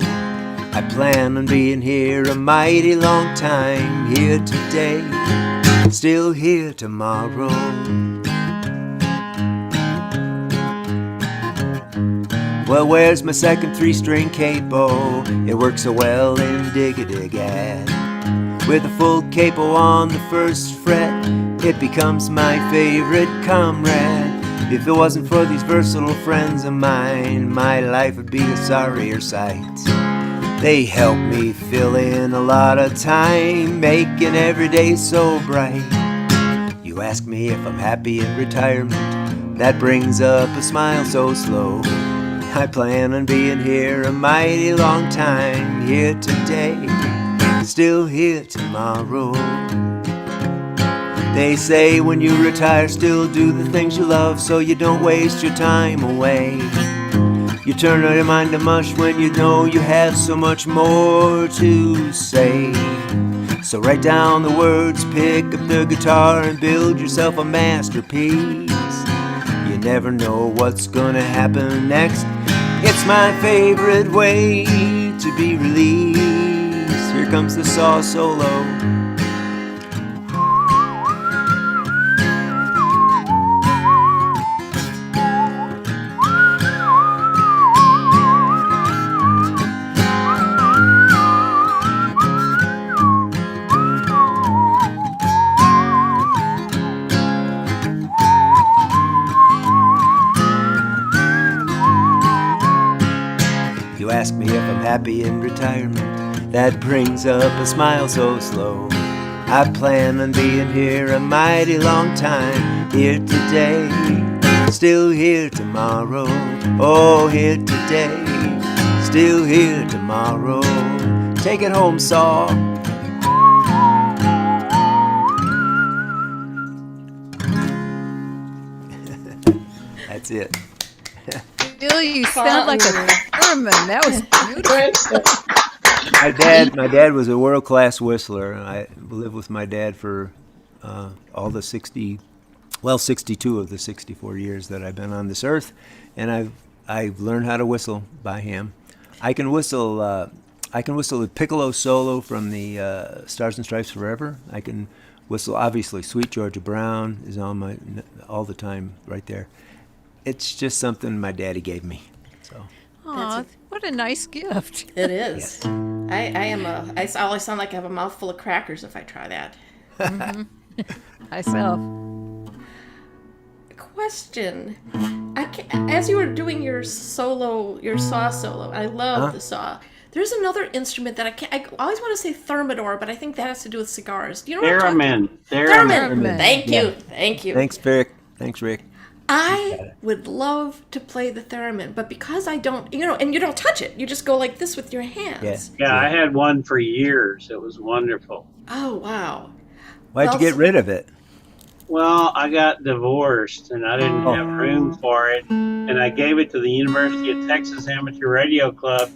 I plan on being here a mighty long time, here today, still here tomorrow. Well, where's my second 3-string capo? It works so well in Dig-a-Dig-Ad. With a full capo on the first fret, it becomes my favorite comrade. If it wasn't for these versatile friends of mine, my life would be a sorrier sight. They help me fill in a lot of time, making every day so bright. You ask me if I'm happy in retirement, that brings up a smile so slow. I plan on being here a mighty long time, here today, still here tomorrow. They say when you retire, still do the things you love, so you don't waste your time away. You turn your mind to mush when you know you have so much more to say. So write down the words, pick up the guitar, and build yourself a masterpiece. You never know what's gonna happen next. It's my favorite way to be released. Here comes the saw solo. You ask me if I'm happy in retirement, that brings up a smile so slow. I plan on being here a mighty long time, here today, Still here tomorrow, oh, here today. Still here tomorrow. Take it home, saw. That's it. Bill, you sound like a theremin. That was beautiful. Great stuff. My dad was a world-class whistler. I lived with my dad for all the 62 of the 64 years that I've been on this earth, and I've learned how to whistle by him. I can whistle a piccolo solo from the Stars and Stripes Forever. I can whistle, obviously, Sweet Georgia Brown is on my all the time right there. It's just something my daddy gave me. So. Aw, what a nice gift. It is. I always sound like I have a mouthful of crackers if I try that. Myself. Question. As you were doing your saw solo, I love the saw. There's another instrument that I always want to say thermidor, but I think that has to do with cigars. Do you know what I'm talking Theremin. Theremin. Thank you. Thanks, Rick. Thanks, Rick. I would love to play the theremin, but because I don't, and you don't touch it. You just go like this with your hands. Yeah, I had one for years. It was wonderful. Oh, wow. Why'd you get rid of it? Well, I got divorced and I didn't have room for it. And I gave it to the University of Texas Amateur Radio Club,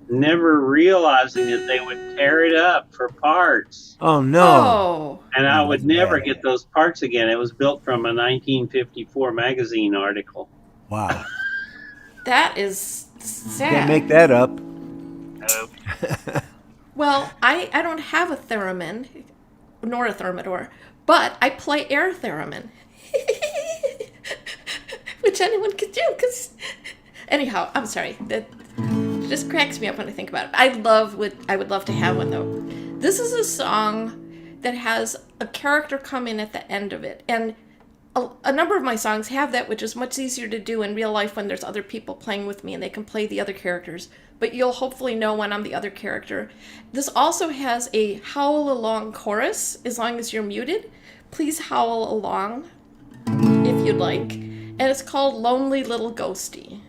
never realizing that they would tear it up for parts. Oh, no. Oh. And I would that's never bad. get those parts again. It was built from a 1954 magazine article. Wow. That is sad. Can't make that up. Well, I don't have a theremin, nor a thermidor, but I play air theremin. Which anyone could do, because... Anyhow, I'm sorry. That just cracks me up when I think about it. I would love to have one, though. This is a song that has a character come in at the end of it, and a number of my songs have that, which is much easier to do in real life when there's other people playing with me and they can play the other characters. But you'll hopefully know when I'm the other character. This also has a howl along chorus, as long as you're muted. Please howl along if you'd like. And it's called Lonely Little Ghostie.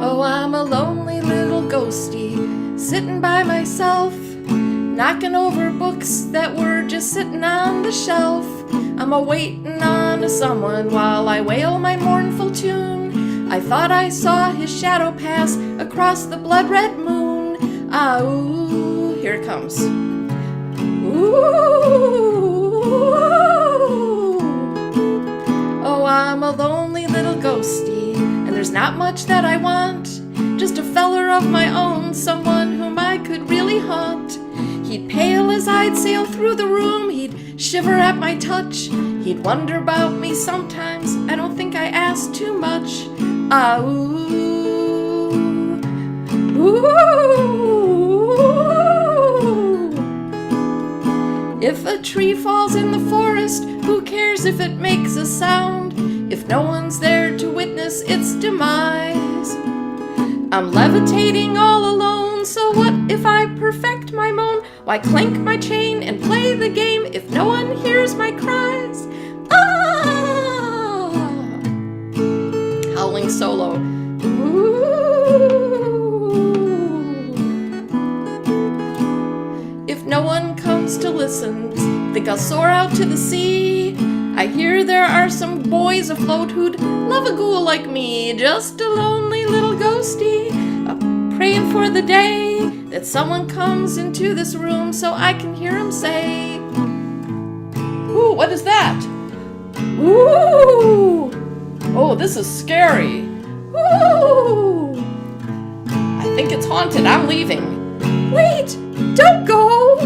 Oh, I'm a lonely little ghostie, sitting by myself, knocking over books that were just sitting on the shelf. I'm a-waiting on someone while I wail my mournful tune. I thought I saw his shadow pass across the blood-red moon. Ah, ooh, here it comes. Ooh, oh, I'm a lonely little ghostie, and there's not much that I want. Just a feller of my own, someone whom I could really haunt. He'd pale as I'd sail through the room, he'd shiver at my touch. He'd wonder about me sometimes, I don't think I asked too much. Ah, ooh, ooh. If a tree falls in the forest, who cares if it makes a sound? If no one's there to witness its demise. I'm levitating all alone, so what if I perfect my moan? Why clank my chain and play the game if no one hears my cries? Ah! Howling solo. Ooh. If no one comes to listen, think I'll soar out to the sea. I hear there are some boys afloat who'd love a ghoul like me, just a lonely little ghostie, praying for the day that someone comes into this room so I can hear him say, ooh, what is that? Ooh, oh, this is scary. Ooh, I think it's haunted. I'm leaving. Wait, don't go.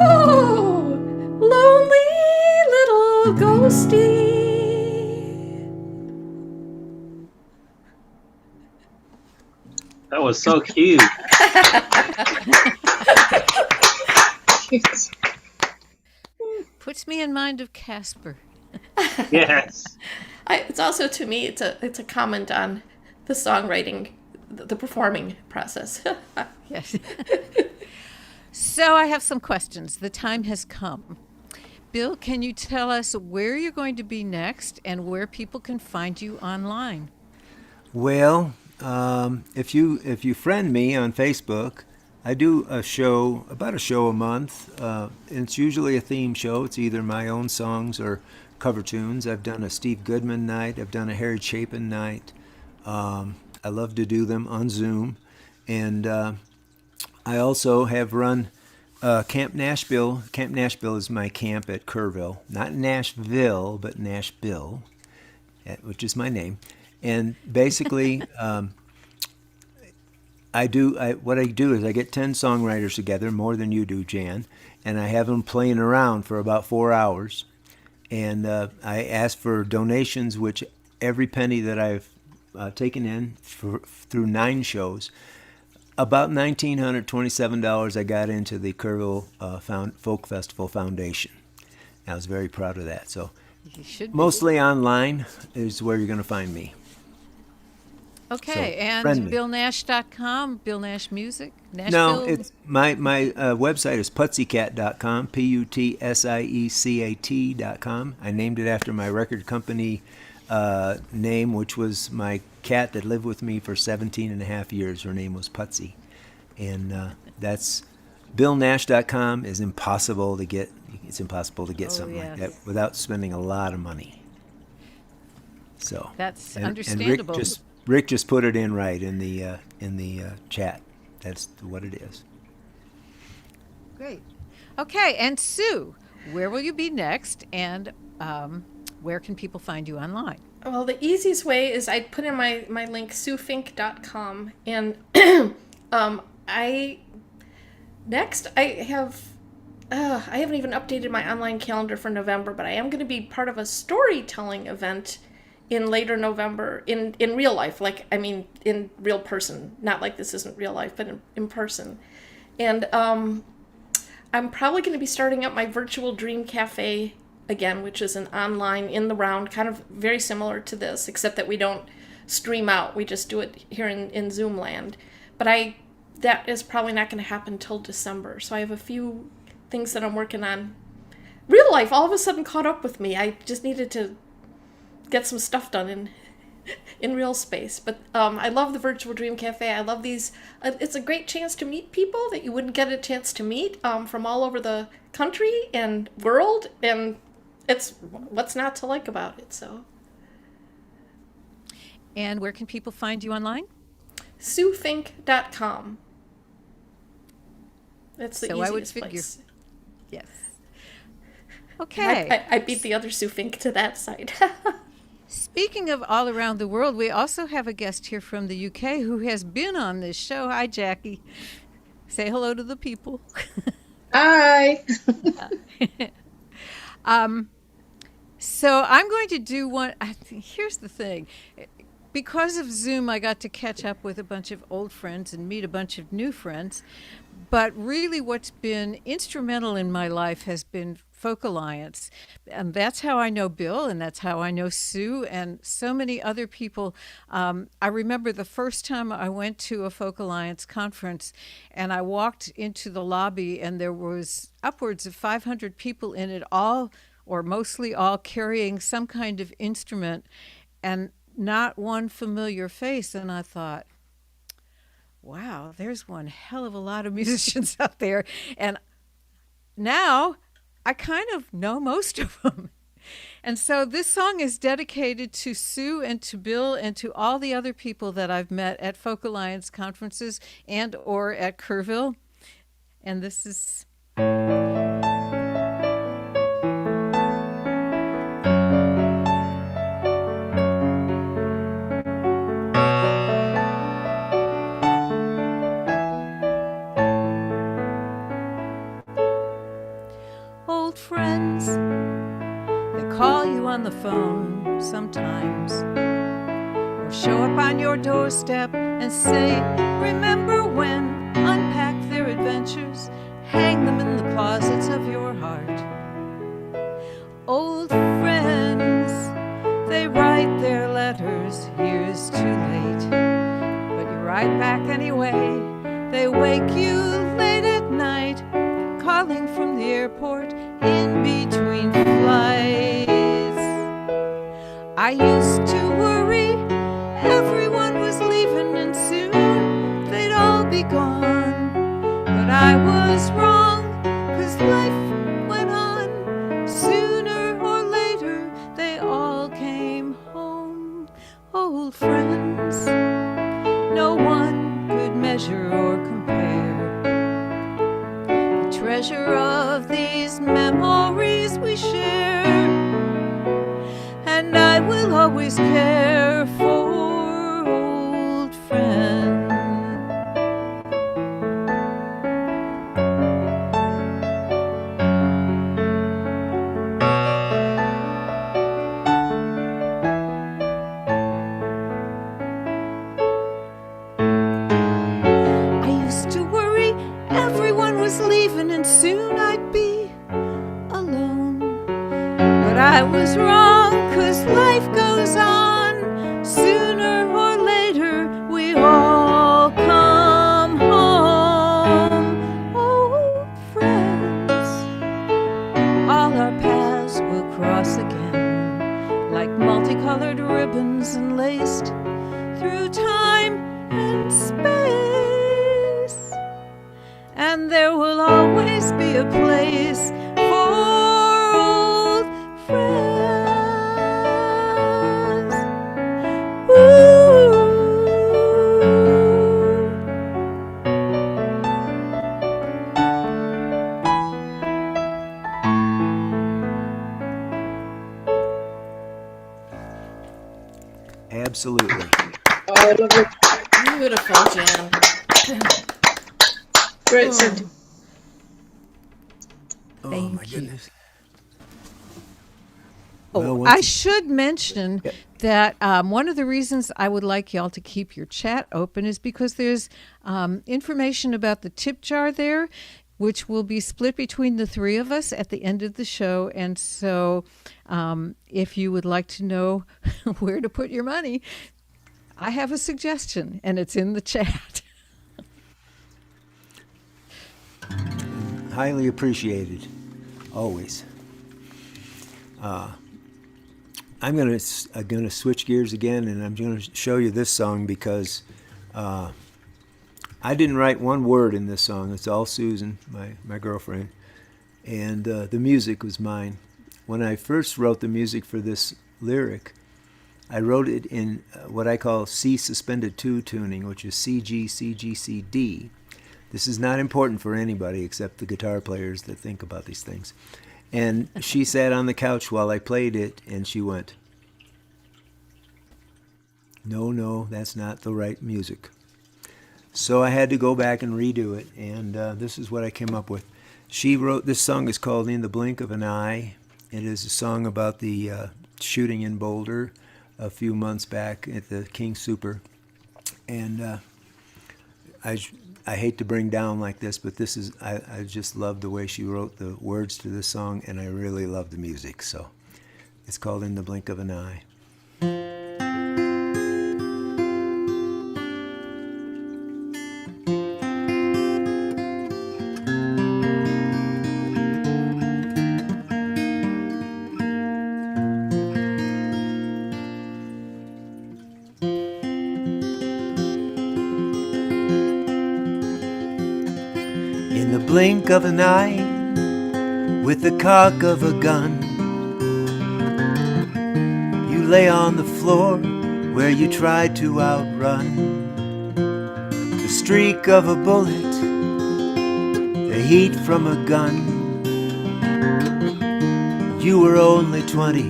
Oh, lonely little ghostie. That was so cute. Puts me in mind of Casper. Yes. It's also, to me, it's a comment on the songwriting the performing process. Yes. So I have some questions. The time has come. Bill, can you tell us where you're going to be next and where people can find you online? Well, if you friend me on Facebook, I do about a show a month. It's usually a theme show. It's either my own songs or cover tunes. I've done a Steve Goodman night. I've done a Harry Chapin night. I love to do them on Zoom, and I also have run Camp Nashville. Camp Nashville is my camp at Kerrville, not Nashville, but Nashville, which is my name. And basically, what I do is I get 10 songwriters together, more than you do, Jan, and I have them playing around for about 4 hours. And I ask for donations, which every penny that I've taken in through 9 shows, about $1,927 I got into the Kerrville Folk Festival Foundation. I was very proud of that. So You should be. mostly online is where you're going to find me. Okay, So, and friend me. BillNash.com, Bill Nash Music, Nashville. No, it's my website is putsycat.com, PUTSIECAT.com. I named it after my record company name, which was my cat that lived with me for 17 and a half years. Her name was Putsy. And that's BillNash.com is impossible to get. It's impossible to get something like that yes. without spending a lot of money. So That's and understandable. Rick just put it in right in the chat. That's what it is. Great. Okay, and Sue, where will you be next, and where can people find you online? Well, the easiest way is I put in my link, suefink.com, and I haven't even updated my online calendar for November, but I am going to be part of a storytelling event in later November in real life, in real person, not like this isn't real life, but in person. And I'm probably going to be starting up my virtual dream cafe again, which is an online in the round, kind of very similar to this, except that we don't stream out. We just do it here in Zoom land. But that is probably not going to happen till December. So I have a few things that I'm working on. Real life all of a sudden caught up with me. I just needed to get some stuff done in real space. But I love the Virtual Dream Cafe. I love these. It's a great chance to meet people that you wouldn't get a chance to meet from all over the country and world. And it's what's not to like about it. So And where can people find you online? suefink.com. That's the So easiest I would figure. place. Yes. Okay. I beat the other Sue Fink to that site. Speaking of all around the world, we also have a guest here from the UK who has been on this show. Hi, Jackie. Say hello to the people. Hi. So I'm going to do one. Here's the thing. Because of Zoom, I got to catch up with a bunch of old friends and meet a bunch of new friends. But really what's been instrumental in my life has been Folk Alliance. And that's how I know Bill, and that's how I know Sue, and so many other people. I remember the first time I went to a Folk Alliance conference, and I walked into the lobby, and there was upwards of 500 people in it, all, or mostly all, carrying some kind of instrument, and not one familiar face. And I thought, wow, there's one hell of a lot of musicians out there. And now I kind of know most of them. And so this song is dedicated to Sue and to Bill and to all the other people that I've met at Folk Alliance conferences and or at Kerrville. And this is... Old friends, they call you on the phone sometimes, or show up on your doorstep and say, remember when? Unpack their adventures, hang them in the closets of your heart. Old friends, they write their letters years too late, but you're right back anyway. They wake you late at night, calling from the airport in between flights. I used to worry everyone was leaving and soon they'd all be gone. But I was wrong, 'cause life went on. Sooner or later they all came home. Old friends, no one could measure or compare the treasure of these memories we share. And I will always care for old friends. I used to worry everyone was leaving and soon I'd be alone. But I was wrong, 'cause life goes on. Sooner or later we all come home. Old friends, all our paths will cross again, like multicolored ribbons enlaced through time and space. And there will always be a place for old friends. Ooh. Absolutely. Oh, I love it. Beautiful, Jan. Great sentiment. Oh Thank my you. goodness. Oh, Well, I once- should mention that one of the reasons I would like y'all to keep your chat open is because there's information about the tip jar there, which will be split between the three of us at the end of the show. And so if you would like to know where to put your money, I have a suggestion, and it's in the chat. Highly appreciated, always. I'm gonna switch gears again, and I'm gonna show you this song because I didn't write one word in this song. It's all Susan, my girlfriend, and the music was mine. When I first wrote the music for this lyric, I wrote it in what I call C suspended 2 tuning, which is C, G, C, G, C, D. This is not important for anybody except the guitar players that think about these things. And she sat on the couch while I played it, and she went, no, that's not the right music. So I had to go back and redo it, and this is what I came up with. She wrote, this song is called In the Blink of an Eye. It is a song about the shooting in Boulder a few months back at the King Super. And I hate to bring down like this, but this is, I just love the way she wrote the words to this song, and I really love the music. So it's called In the Blink of an Eye. In the blink of an eye, with the cock of a gun, you lay on the floor where you tried to outrun the streak of a bullet, the heat from a gun. You were only 20,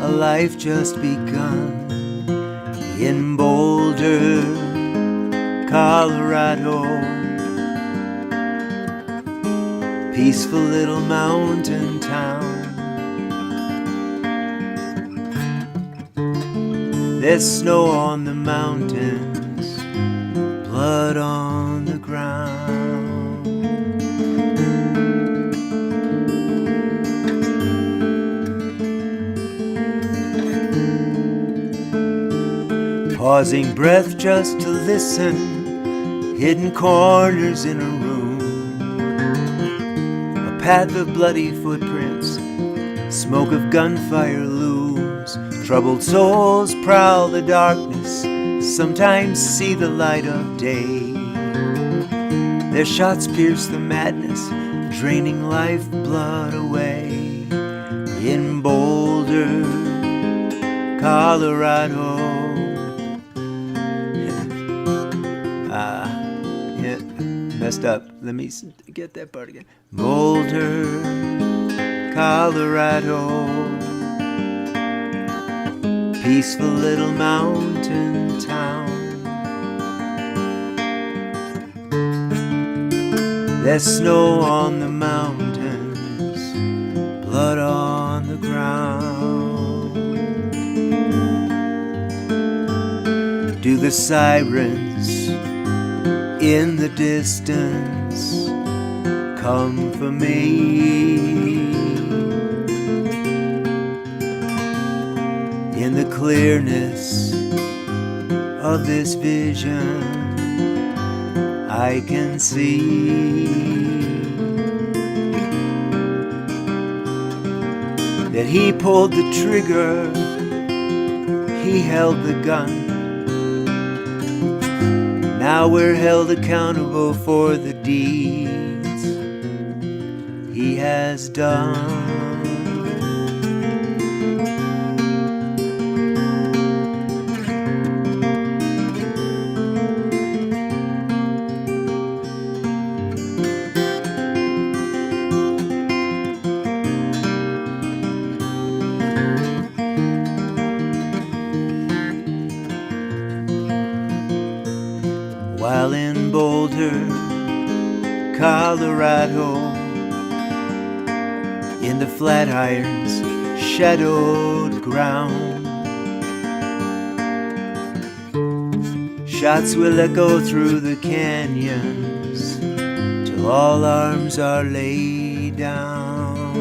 a life just begun. In Boulder, Colorado, peaceful little mountain town. There's snow on the mountains, blood on the ground. Pausing breath just to listen hidden corners in a room, a path of bloody footprints, smoke of gunfire looms. Troubled souls prowl the darkness, sometimes see the light of day. Their shots pierce the madness, draining lifeblood away. In Boulder, Colorado. Yeah, messed up. Let me get that part again. Boulder, Colorado. Peaceful little mountain town. There's snow on the mountains, blood on the ground. Do the sirens in the distance come for me? In the clearness of this vision, I can see that he pulled the trigger, he held the gun. Now we're held accountable for the deeds he has done. While in Boulder, Colorado, in the Flatirons' shadowed ground, shots will echo through the canyons till all arms are laid down,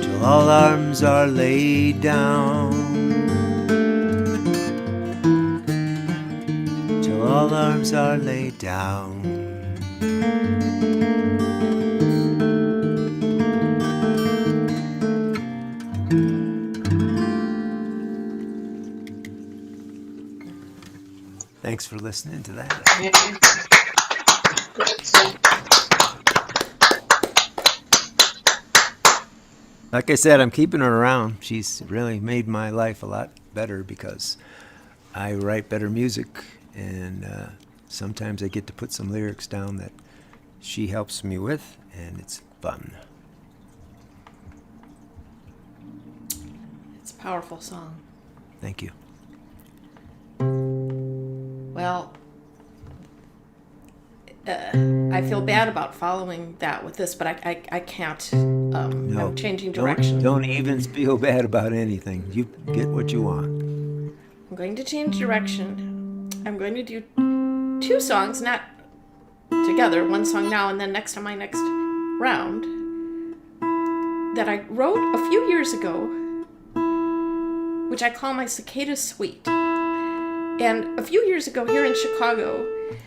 till all arms are laid down. All arms are laid down. Thanks for listening to that. Great song. Like I said, I'm keeping her around. She's really made my life a lot better because I write better music. And sometimes I get to put some lyrics down that she helps me with, and it's fun. It's a powerful song. Thank you. Well, I feel bad about following that with this, but I can't. No, I'm changing direction. Don't even feel bad about anything. You get what you want. I'm going to change direction. I'm going to do 2 songs, not together, 1 song now and then next on my next round, that I wrote a few years ago, which I call my Cicada Suite. And a few years ago here in Chicago,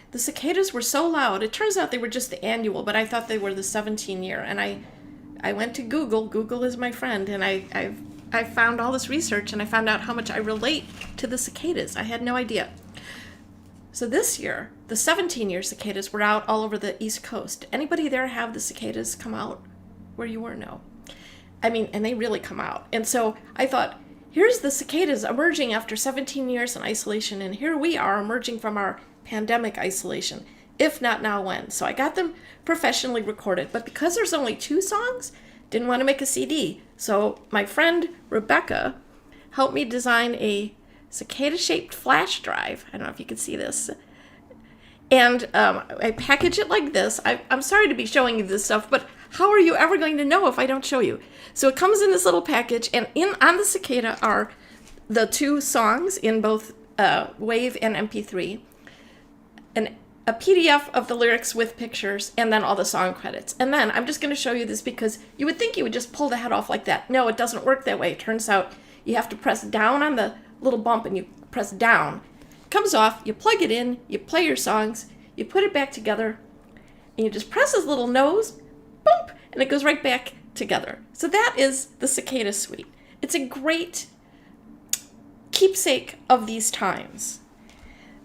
the cicadas were so loud. It turns out they were just the annual, but I thought they were the 17-year. And I went to Google. Google is my friend, and I found all this research, and I found out how much I relate to the cicadas. I had no idea. So this year, the 17-year cicadas were out all over the East Coast. Anybody there have the cicadas come out where you were? No. I mean, and they really come out. And so I thought, here's the cicadas emerging after 17 years in isolation, and here we are emerging from our pandemic isolation. If not now, when? So I got them professionally recorded. But because there's only 2 songs, didn't want to make a CD. So my friend Rebecca helped me design a cicada-shaped flash drive. I don't know if you can see this. And I package it like this. I'm sorry to be showing you this stuff, but how are you ever going to know if I don't show you? So it comes in this little package, and on the cicada are the 2 songs in both WAV and MP3, and a PDF of the lyrics with pictures, and then all the song credits. And then I'm just going to show you this because you would think you would just pull the head off like that. No, it doesn't work that way. It turns out you have to press down on the little bump, and you press down, comes off, you plug it in, you play your songs, you put it back together, and you just press his little nose, boop, and it goes right back together. So that is the Cicada Suite. It's a great keepsake of these times.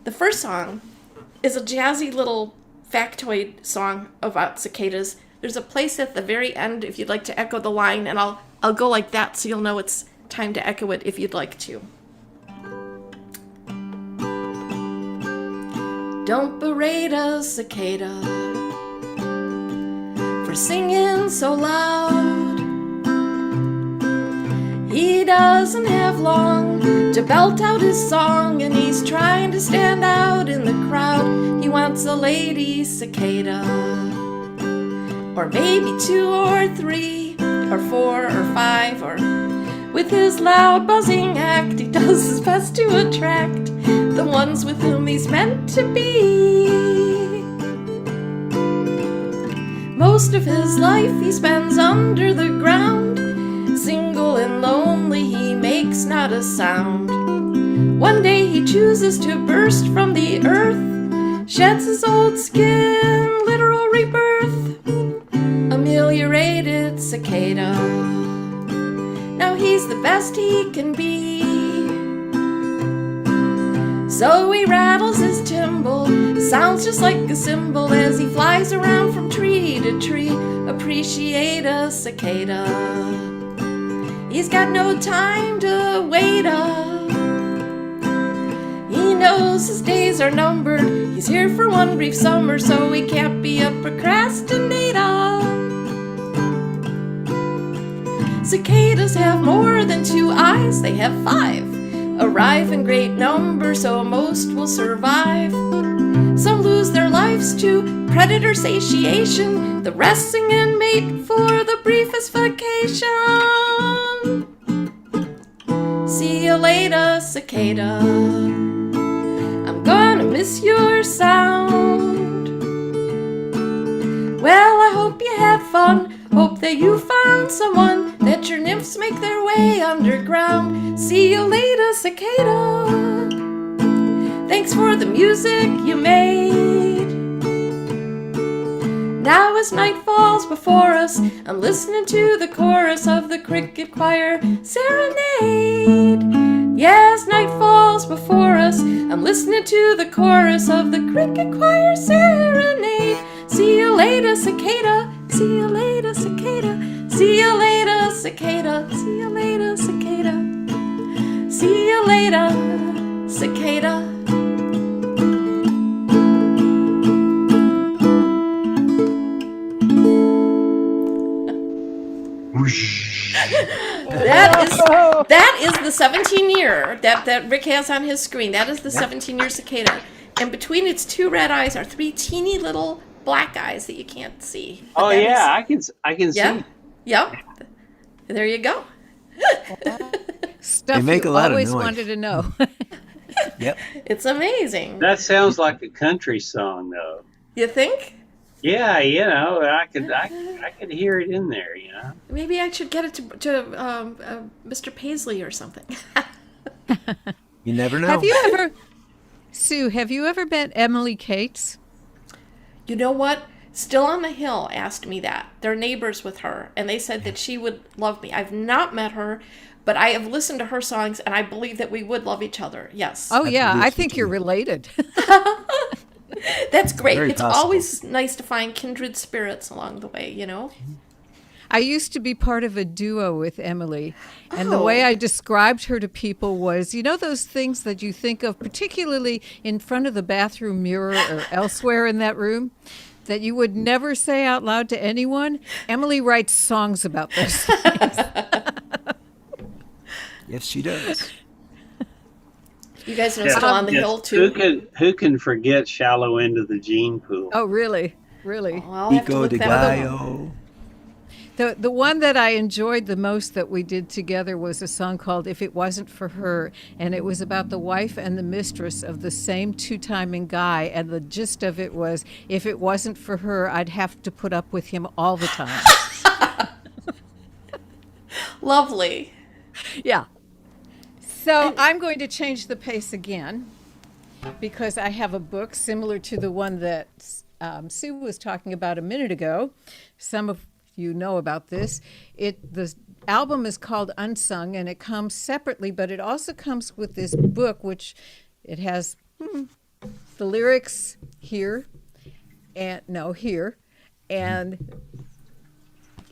The first song is a jazzy little factoid song about cicadas. There's a place at the very end if you'd like to echo the line, and I'll go like that so you'll know it's time to echo it if you'd like to. Don't berate a cicada for singing so loud. He doesn't have long to belt out his song, and he's trying to stand out in the crowd. He wants a lady cicada, or maybe 2 or 3 or 4 or 5, or with his loud buzzing act he does his best to attract the ones with whom he's meant to be. Most of his life he spends under the ground, single and lonely, he makes not a sound. One day he chooses to burst from the earth, sheds his old skin, literal rebirth, ameliorated cicada. Now he's the best he can be. So he rattles his timble, sounds just like a cymbal as he flies around from tree to tree. Appreciate a cicada. He's got no time to wait up. He knows his days are numbered. He's here for one brief summer, so he can't be a procrastinator. Cicadas have more than 2 eyes, they have 5. Arrive in great number, so most will survive. Some lose their lives to predator satiation, the rest sing and mate for the briefest vacation. See you later, cicada. I'm gonna miss your sound. Well, I hope you had fun. Hope that you found someone, that your nymphs make their way underground. See you later, cicada. Thanks for the music you made. Now as night falls before us, I'm listening to the chorus of the cricket choir serenade. Yes, night falls before us, I'm listening to the chorus of the cricket choir serenade. See you later, cicada. See you later, cicada. See you later, cicada. See you later, cicada. See you later, cicada. That is the 17-year that Rick has on his screen. That is the 17-year cicada. And between its 2 red eyes are 3 teeny little black eyes that you can't see. But Oh yeah, I can yeah. see. Yep. There you go. Stuff They make you a lot of always noise. wanted to know. Yep. It's amazing. That sounds like a country song, though. You think? Yeah, I could hear it in there. Maybe I should get it to Mr. Paisley or something. You never know. Have you ever, Sue, have you ever met Emily Cates? You know what? Still on the Hill asked me that. They're neighbors with her, and they said that she would love me. I've not met her, but I have listened to her songs, and I believe that we would love each other. Yes. Oh, yeah. believe I so, think too. you're related. That's great. Very It's possible. always nice to find kindred spirits along the way, you know? I used to be part of a duo with Emily, and the Oh. way I described her to people was, you know, those things that you think of, particularly in front of the bathroom mirror or elsewhere in that room, that you would never say out loud to anyone? Emily writes songs about those things. Yes, she does. You guys are Yeah. still on the Yes, hill, too? Who can forget "Shallow End of the Gene Pool"? Oh, really? Really? Well, I'll have to Pico look de that up. Gallo. The one that I enjoyed the most that we did together was a song called If It Wasn't For Her, and it was about the wife and the mistress of the same two-timing guy, and the gist of it was, if it wasn't for her, I'd have to put up with him all the time. Lovely. Yeah. So I'm going to change the pace again. because I have a book similar to the one that Sue was talking about a minute ago. Some of you know about this. The album is called Unsung, and it comes separately, but it also comes with this book, which it has the lyrics here, and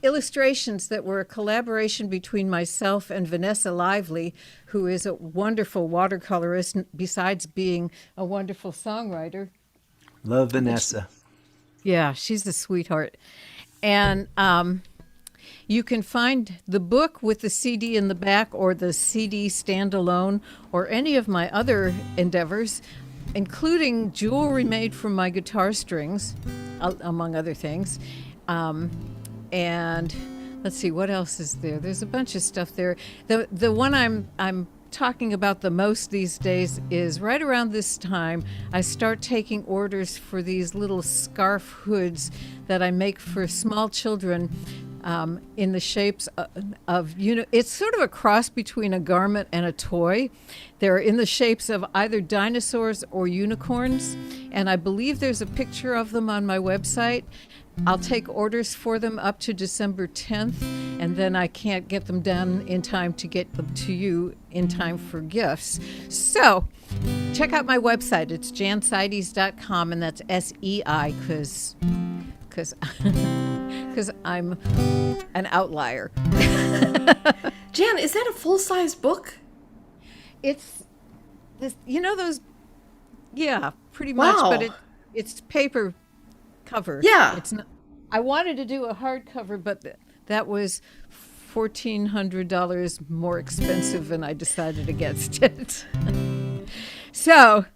illustrations that were a collaboration between myself and Vanessa Lively, who is a wonderful watercolorist besides being a wonderful songwriter. Love Vanessa. Yeah, she's a sweetheart. And you can find the book with the CD in the back, or the CD standalone, or any of my other endeavors, including jewelry made from my guitar strings, among other things. And let's see, what else is there? There's a bunch of stuff there. The one I'm talking about the most these days is right around this time I start taking orders for these little scarf hoods that I make for small children, in the shapes of it's sort of a cross between a garment and a toy. They're in the shapes of either dinosaurs or unicorns, and I believe there's a picture of them on my website. I'll take orders for them up to December 10th, and then I can't get them done in time to get them to you in time for gifts. So check out my website. It's janseides.com, and that's SEI because I'm an outlier. Jan, is that a full-size book? It's this, those, yeah, pretty much, Wow. but it's paper cover. Yeah. It's not. I wanted to do a hardcover, but that was $1,400 more expensive, and I decided against it. So,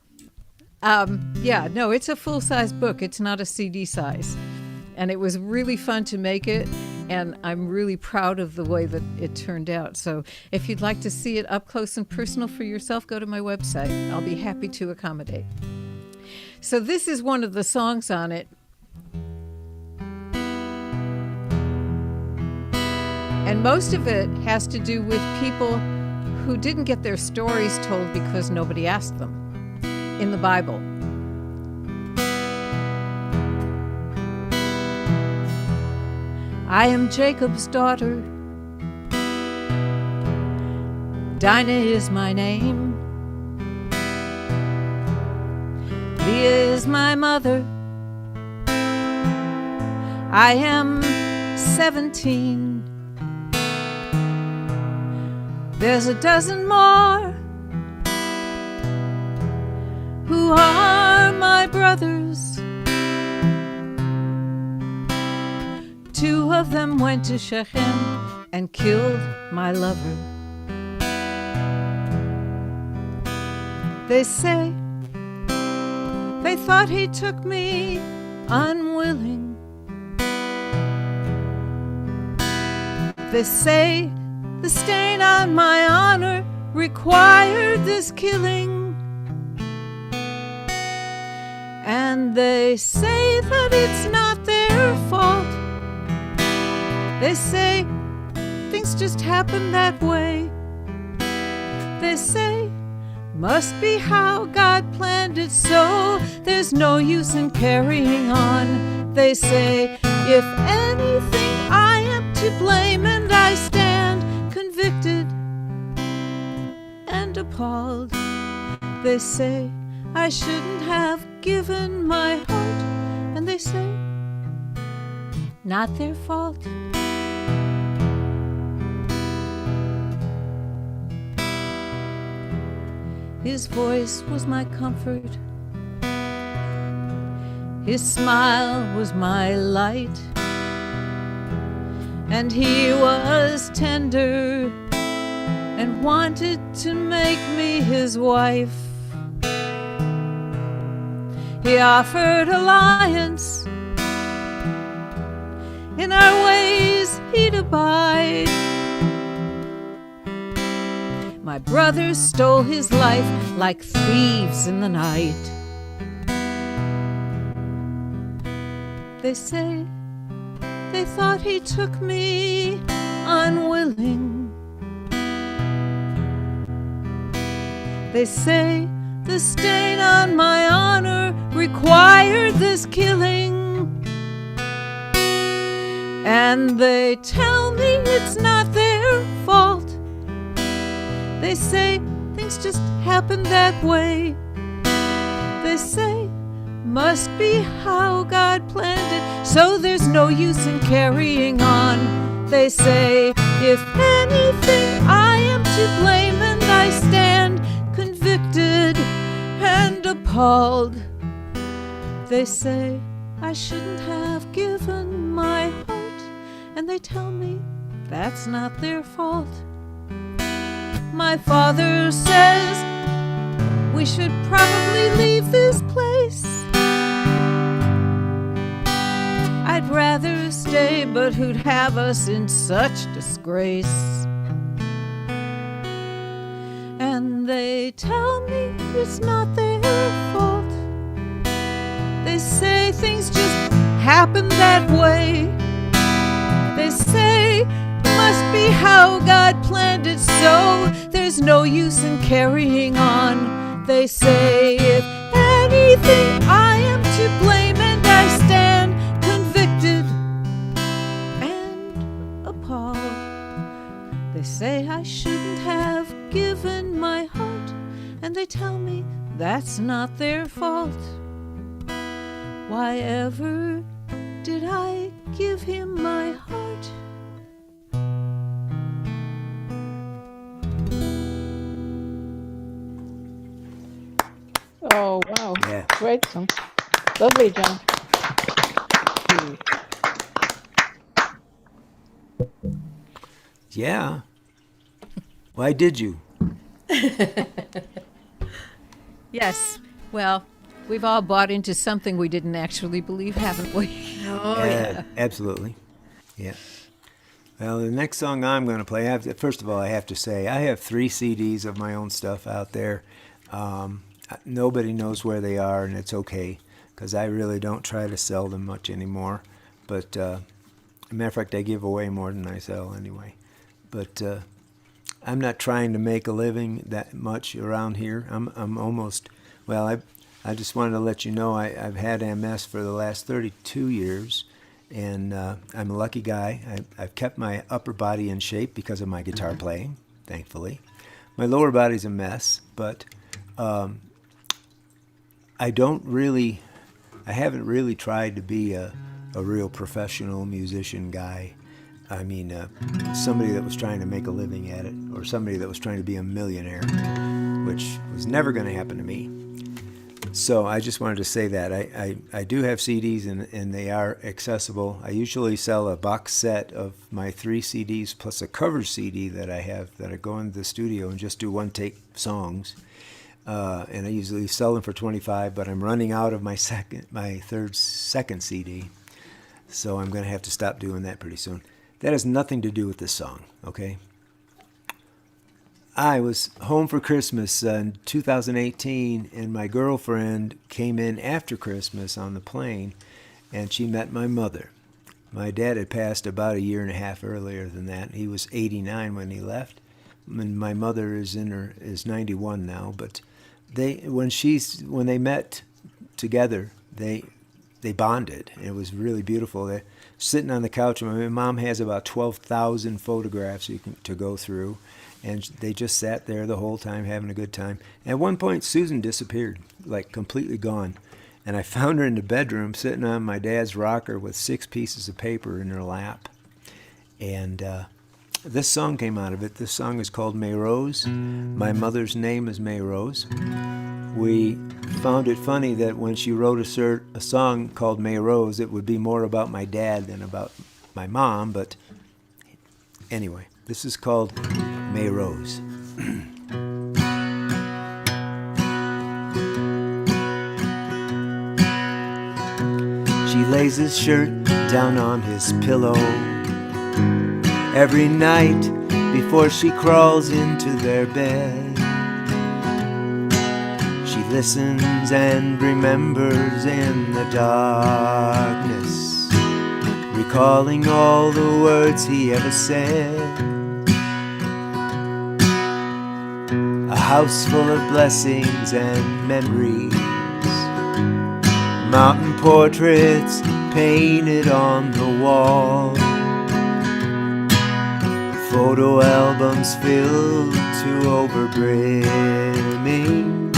it's a full-size book. It's not a CD size, and it was really fun to make it, and I'm really proud of the way that it turned out. So, if you'd like to see it up close and personal for yourself, go to my website. I'll be happy to accommodate. So, this is one of the songs on it. And most of it has to do with people who didn't get their stories told because nobody asked them in the Bible. I am Jacob's daughter. Dinah is my name. Leah is my mother. I am 17. There's a dozen more who are my brothers. 2 of them went to Shechem and killed my lover. They say they thought he took me unwilling. They say the stain on my honor required this killing. And they say that it's not their fault. They say things just happen that way. They say must be how God planned it, so there's no use in carrying on. They say if anything I am to blame, and I stand convicted and appalled. They say I shouldn't have given my heart, and they say not their fault. His voice was my comfort. His smile was my light. And he was tender and wanted to make me his wife. He offered alliance. In our ways he'd abide. My brothers stole his life like thieves in the night. They say they thought he took me unwilling. They say The stain on my honor required this killing. And they tell me it's not their fault. They say things just happen that way. They say must be how God planned it, so there's no use in carrying on. They say if anything I am to blame, and I stand convicted and appalled. They say I shouldn't have given my heart, and they tell me that's not their fault. My father says we should probably leave this place. I'd rather stay, but who'd have us in such disgrace? And they tell me it's not their fault. They say things just happen that way. They say must be how God planned it, so there's no use in carrying on. They say if anything I am to blame, and I stand convicted and appalled. They say I shouldn't have given my heart, and they tell me that's not their fault. Why ever did I give him my heart? Oh, wow. Yeah. Great song. Lovely, John. Yeah. Why did you? Yes. Well, we've all bought into something we didn't actually believe, haven't we? Oh, yeah. Absolutely. Yeah. Well, the next song I'm going to play, first of all, I have to say, I have 3 CDs of my own stuff out there. Nobody knows where they are, and it's okay, because I really don't try to sell them much anymore. But, as a matter of fact, I give away more than I sell anyway. But I'm not trying to make a living that much around here. I'm almost, well, I just wanted to let you know I've had MS for the last 32 years, and I'm a lucky guy. I've kept my upper body in shape because of my guitar playing, thankfully. My lower body's a mess, but I haven't really tried to be a real professional musician guy. I mean, somebody that was trying to make a living at it, or somebody that was trying to be a millionaire, which was never going to happen to me. So I just wanted to say that. I do have CDs, and they are accessible. I usually sell a box set of my 3 CDs plus a cover CD that I have that I go into the studio and just do one-take songs. And I usually sell them for $25, but I'm running out of my second CD. So I'm going to have to stop doing that pretty soon. That has nothing to do with this song, okay? I was home for Christmas in 2018, and my girlfriend came in after Christmas on the plane, and she met my mother. My dad had passed about a year and a half earlier than that. He was 89 when he left, and my mother is 91 now. But when they met together, they bonded. It was really beautiful. They're sitting on the couch. My mom has about 12,000 photographs to go through, and they just sat there the whole time having a good time. At one point, Susan disappeared, like completely gone. And I found her in the bedroom sitting on my dad's rocker with 6 pieces of paper in her lap. And this song came out of it. This song is called May Rose. My mother's name is May Rose. We found it funny that when she wrote a song called May Rose, it would be more about my dad than about my mom. But anyway, this is called May Rose. She lays his shirt down on his pillow every night before she crawls into their bed. She listens and remembers in the darkness, recalling all the words he ever said. A house full of blessings and memories. Mountain portraits painted on the wall. Photo albums filled to overbrimming.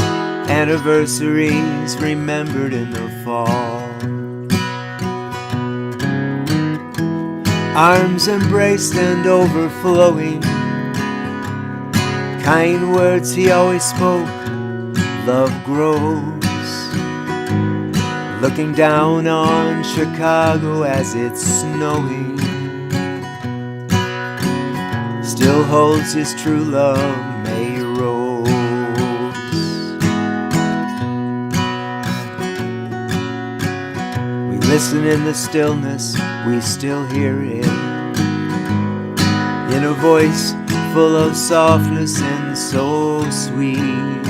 Anniversaries remembered in the fall. Arms embraced and overflowing. Kind words he always spoke. Love grows. Looking down on Chicago as it's snowing. Still holds his true love, May Rose. We listen in the stillness, we still hear it. In a voice full of softness and so sweet.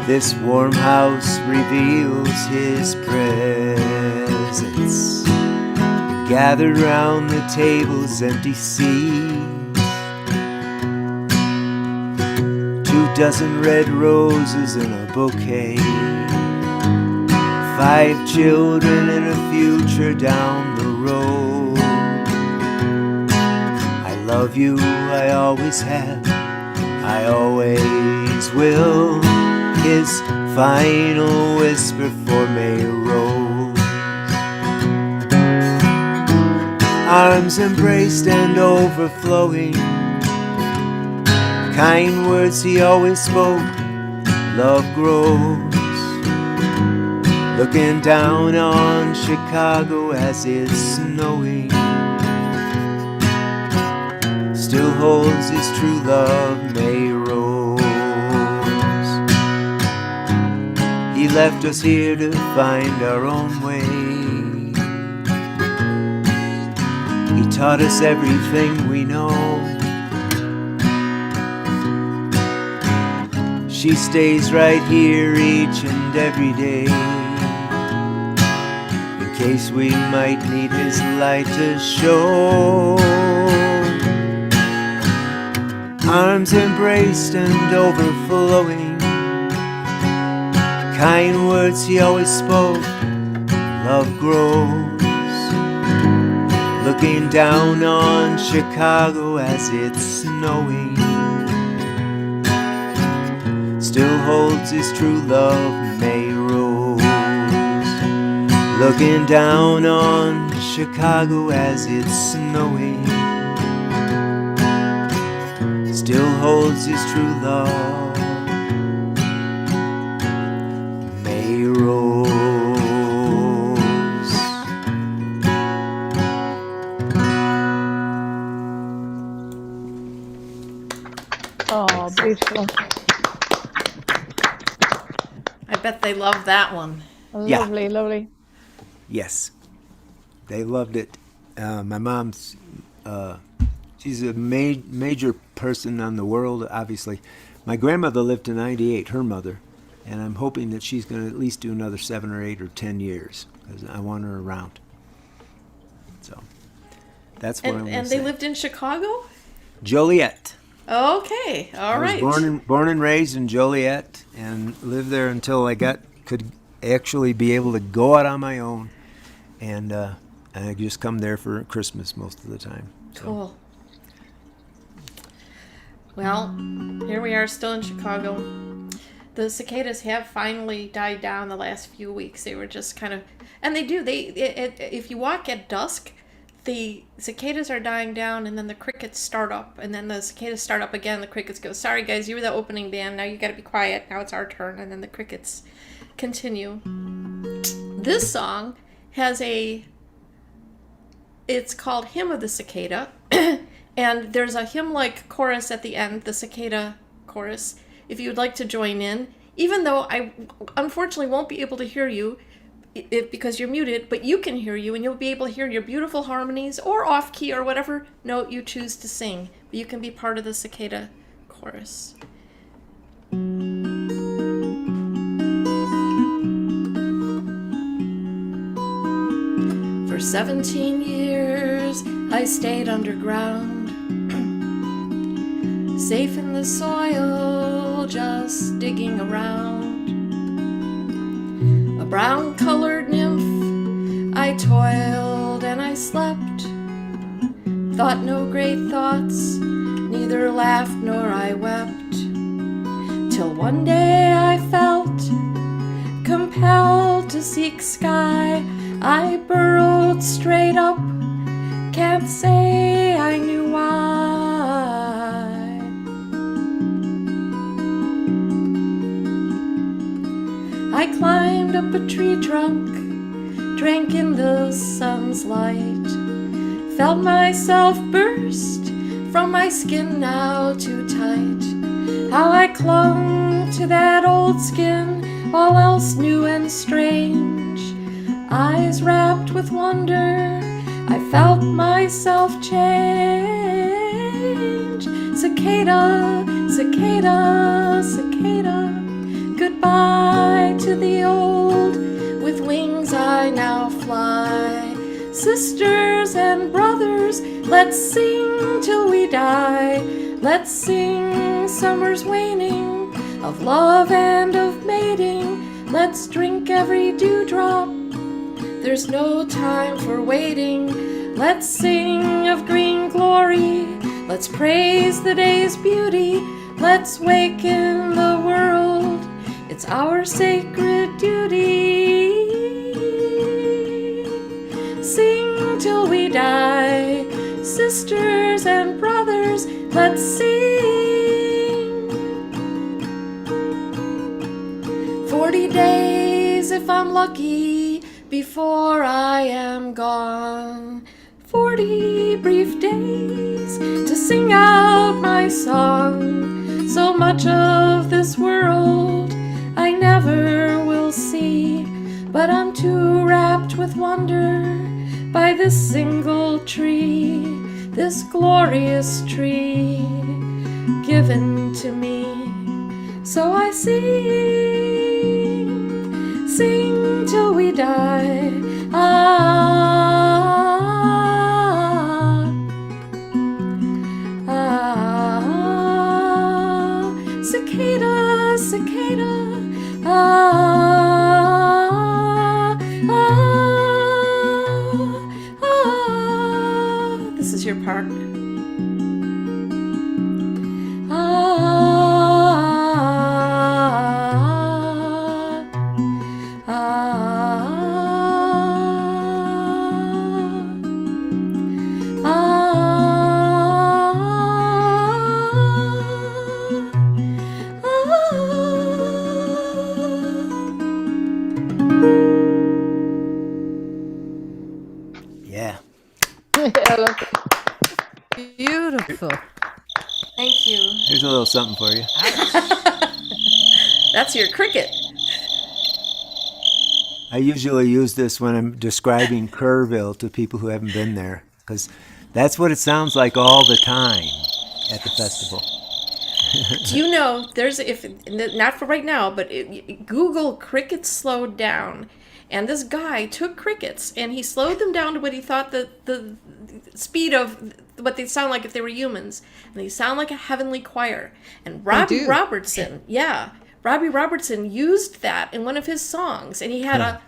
This warm house reveals his presence. Gathered round the table's empty seats. 24 red roses in a bouquet. 5 children and a future down the road. I love you, I always have, I always will. His final whisper for May Rose. Arms embraced and overflowing. Kind words he always spoke. Love grows. Looking down on Chicago as it's snowing. Still holds his true love, May Rose. He left us here to find our own way. He taught us everything we know. She stays right here each and every day, in case we might need his light to show. Arms embraced and overflowing. Kind words he always spoke. Love grows. Looking down on Chicago as it's snowing. Still holds his true love, May Rose. Looking down on Chicago as it's snowing. Still holds his true love, May Rose. Oh, beautiful. I bet they love that one. Yeah. Lovely, lovely. Yes, they loved it. My mom's, she's a major person on the world, obviously. My grandmother lived to 98, her mother, and I'm hoping that she's going to at least do another 7 or 8 or 10 years, because I want her around. So that's what I'm going to And say. they lived in Chicago? Joliet. Okay, all right. I was born and raised in Joliet, and lived there until I could actually be able to go out on my own, and I just come there for Christmas most of the time. So. Cool. Well, here we are still in Chicago. The cicadas have finally died down the last few weeks. They were just kind of, and they do. If you walk at dusk, the cicadas are dying down, and then the crickets start up, and then the cicadas start up again. The crickets go, "Sorry guys, you were the opening band. Now you got to be quiet. Now it's our turn." And then the crickets continue. This song has it's called Hymn of the Cicada, and there's a hymn-like chorus at the end, the cicada chorus, if you'd like to join in, even though I unfortunately won't be able to hear you because you're muted, but you can hear you, and you'll be able to hear your beautiful harmonies, or off-key, or whatever note you choose to sing, but you can be part of the cicada chorus. For 17 years I stayed underground, safe in the soil, just digging around. A brown-colored nymph, I toiled and I slept, thought no great thoughts, neither laughed nor I wept, till one day I felt compelled to seek sky. I burrowed straight up, can't say I knew why. I climbed up a tree trunk, drank in the sun's light, felt myself burst from my skin now too tight. How I clung to that old skin, all else new and strange. Eyes wrapped with wonder, I felt myself change. Cicada, cicada, cicada, goodbye to the old. With wings I now fly. Sisters and brothers, let's sing till we die. Let's sing summer's waning, of love and of mating. Let's drink every dewdrop, there's no time for waiting. Let's sing of green glory, let's praise the day's beauty. Let's waken the world, it's our sacred duty. Sing till we die, sisters and brothers, let's sing. 40 days if I'm lucky before I am gone. 40 brief days to sing out my song. So much of this world I never will see, but I'm too rapt with wonder by this single tree, this glorious tree given to me. So I sing, sing till we die. Cicada, cicada, This is your part. Yeah. I love it. Beautiful. Thank you. Here's a little something for you. That's your cricket. I usually use this when I'm describing Kerrville to people who haven't been there, because that's what it sounds like all the time at the festival. Do you know there's, if not for right now, but Google crickets slowed down, and this guy took crickets and he slowed them down to what he thought the speed of what they sound like if they were humans, and they sound like a heavenly choir. And Robbie Robertson, Robbie Robertson used that in one of his songs, and he had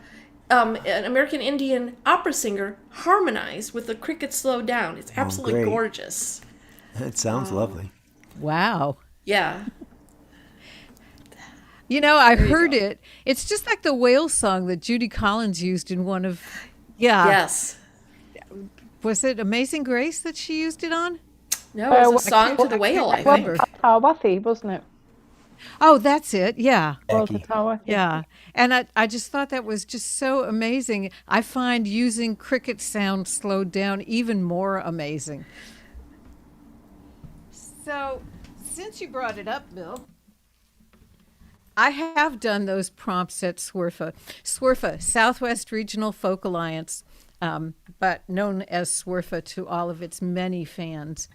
an American Indian opera singer harmonize with the crickets slowed down. It's absolutely great. gorgeous. It sounds lovely. Wow. Yeah. You know, I heard it. It's just like the whale song that Judy Collins used in one of, Yes. was it Amazing Grace that she used it on? No, it was a song to the whale, I think. Tawathi, wasn't it? Oh, that's it. Yeah. Walter Becky. Tawathi. Yeah. And I just thought that was just so amazing. I find using cricket sound slowed down even more amazing. So, since you brought it up, Bill, I have done those prompts at SWRFA. SWRFA, Southwest Regional Folk Alliance, but known as SWRFA to all of its many fans.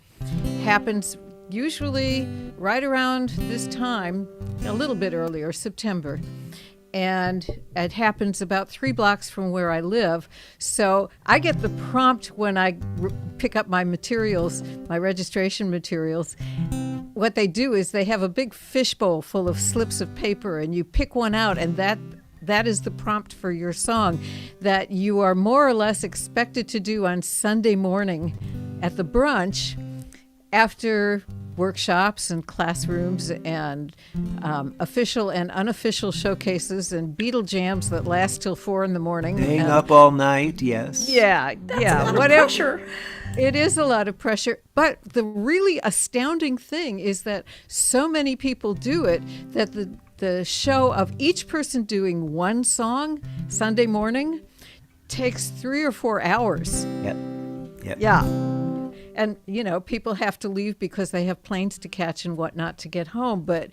Happens usually right around this time, a little bit earlier, September. And it happens about 3 blocks from where I live. So I get the prompt when I pick up my materials, my registration materials. what they do is they have a big fishbowl full of slips of paper, and you pick one out, and that is the prompt for your song that you are more or less expected to do on Sunday morning at the brunch after workshops and classrooms and official and unofficial showcases and Beatle jams that last till 4 a.m. Staying up all night, yes. Yeah, A lot of whatever. pressure. It is a lot of pressure, but the really astounding thing is that so many people do it that the show of each person doing one song Sunday morning takes 3 or 4 hours. Yep. Yeah. And, people have to leave because they have planes to catch and whatnot to get home. But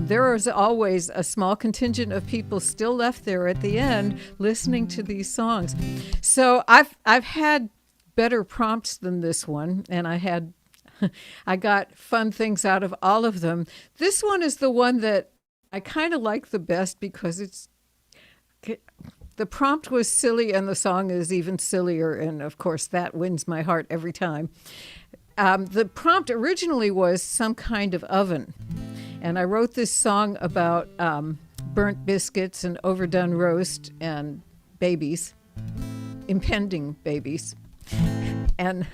there is always a small contingent of people still left there at the end listening to these songs. So I've had better prompts than this one, and I got fun things out of all of them. This one is the one that I kind of like the best because the prompt was silly and the song is even sillier, and of course that wins my heart every time. The prompt originally was some kind of oven, and I wrote this song about burnt biscuits and overdone roast and babies, impending babies, and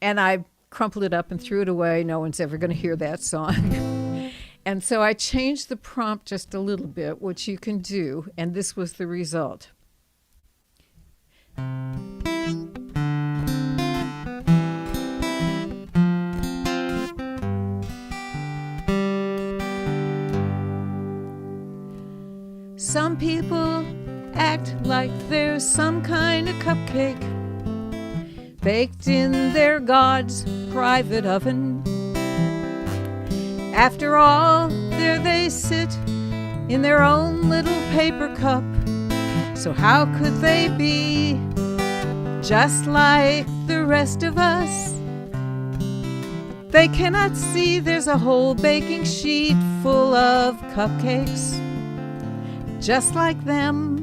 I crumpled it up and threw it away. No one's ever going to hear that song. And so I changed the prompt just a little bit, which you can do, and this was the result. Some people act like there's some kind of cupcake baked in their God's private oven. After all, there they sit in their own little paper cup. So how could they be just like the rest of us? They cannot see there's a whole baking sheet full of cupcakes just like them.